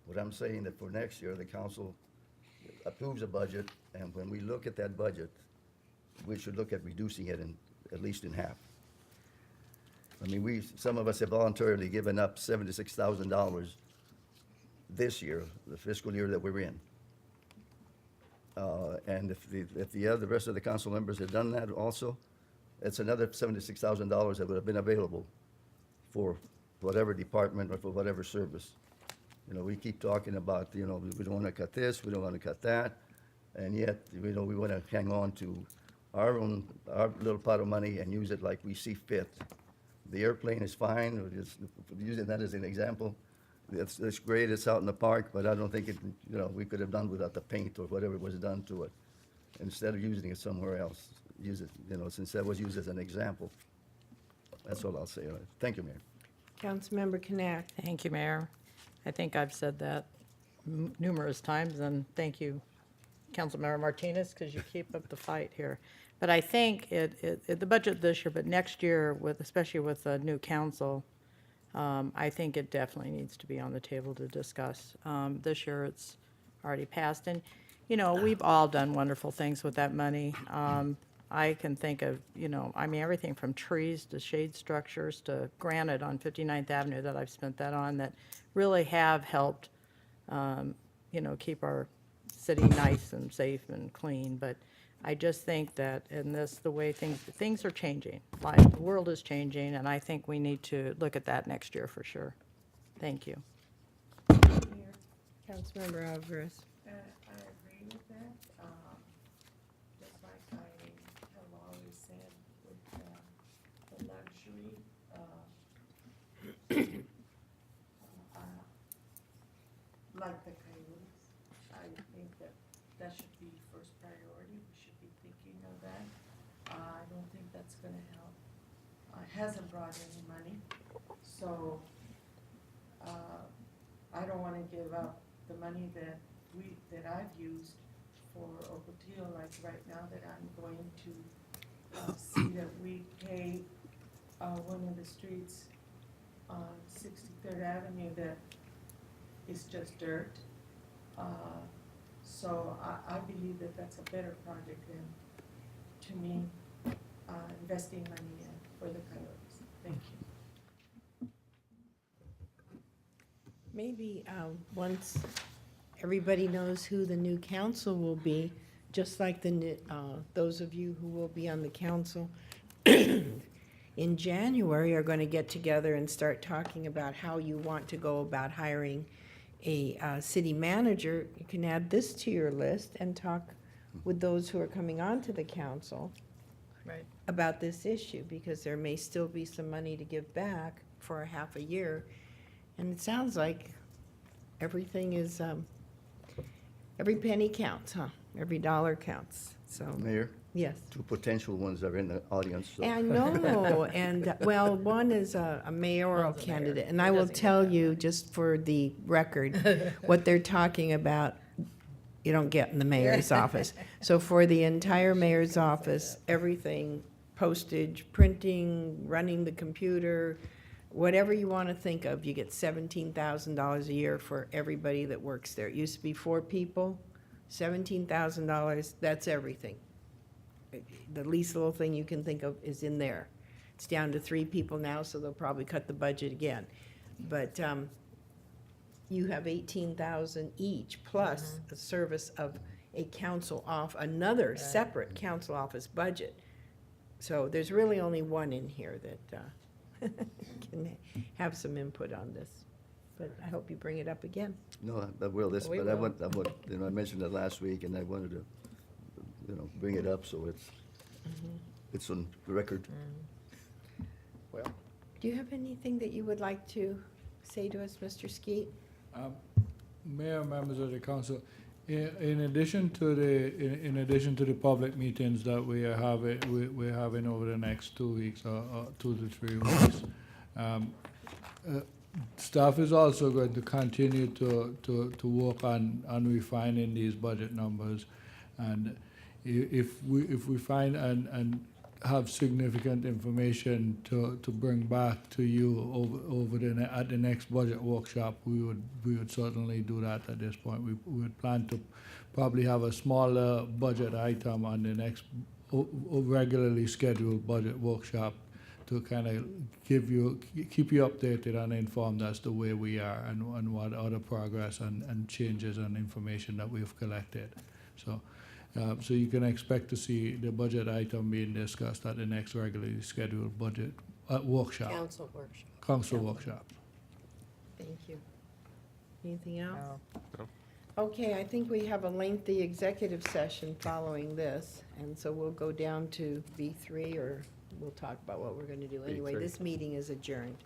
What I'm saying that for next year, the council approves a budget, and when we look at that budget, we should look at reducing it at least in half. I mean, some of us have voluntarily given up $76,000 this year, the fiscal year that we're in. And if the rest of the council members had done that also, it's another $76,000 that would have been available for whatever department or for whatever service. You know, we keep talking about, you know, we don't want to cut this, we don't want to cut that, and yet, you know, we want to hang on to our little pot of money and use it like we see fit. The airplane is fine, or just using that as an example. It's great, it's out in the park, but I don't think we could have done without the paint or whatever was done to it. Instead of using it somewhere else, use it, since that was used as an example. That's all I'll say. Thank you, Mayor. Councilmember Knapp. Thank you, Mayor. I think I've said that numerous times, and thank you, Councilmember Martinez, because you keep up the fight here. But I think the budget this year, but next year, especially with the new council, I think it definitely needs to be on the table to discuss. This year, it's already passed, and, we've all done wonderful things with that money. I can think of, everything from trees to shade structures to granite on 59th Avenue that I've spent that on that really have helped, keep our city nice and safe and clean. But I just think that in the way things are changing, the world is changing, and I think we need to look at that next year for sure. Thank you. Councilmember Alvarez. I agree with that. Just like I have always said with the luxury, like the coyotes, I think that should be first priority. We should be thinking of that. I don't think that's gonna help. Hasn't brought any money, so I don't wanna give up the money that I've used for Ocotillo, like right now that I'm going to see that we pay one of the streets on 63rd Avenue that is just dirt. So I believe that that's a better project than, to me, investing money in for the coyotes. Thank you. Maybe once everybody knows who the new council will be, just like those of you who will be on the council in January are going to get together and start talking about how you want to go about hiring a city manager, you can add this to your list and talk with those who are coming onto the council Right. about this issue, because there may still be some money to give back for a half a year. And it sounds like everything is, every penny counts, huh? Every dollar counts, so, Mayor, yes. two potential ones are in the audience, so. I know, and, well, one is a mayoral candidate, and I will tell you, just for the record, what they're talking about, you don't get in the mayor's office. So for the entire mayor's office, everything, postage, printing, running the computer, whatever you want to think of, you get $17,000 a year for everybody that works there. It used to be 4 people, $17,000, that's everything. The least little thing you can think of is in there. It's down to 3 people now, so they'll probably cut the budget again. But you have $18,000 each, plus the service of a another separate council office budget. So there's really only one in here that can have some input on this. But I hope you bring it up again. No, I will, We but will. I mentioned it last week, and I wanted to, bring it up, so it's on the record. Well, Do you have anything that you would like to say to us, Mr. Skeet? Mayor, members of the council, in addition to the public meetings that we're having over the next 2 weeks or 2 to 3 weeks, staff is also going to continue to work on refining these budget numbers, and if we find and have significant information to bring back to you at the next budget workshop, we would certainly do that at this point. We would plan to probably have a smaller budget item on the next regularly scheduled budget workshop to kind of keep you updated and informed as to where we are and what other progress and changes and information that we've collected. So you can expect to see the budget item being discussed at the next regularly scheduled budget workshop. Council workshop. Thank you. Anything else? No. Okay, I think we have a lengthy executive session following this, and so we'll go down to B3, or we'll talk about what we're going to do. Anyway, B3. this meeting is adjourned.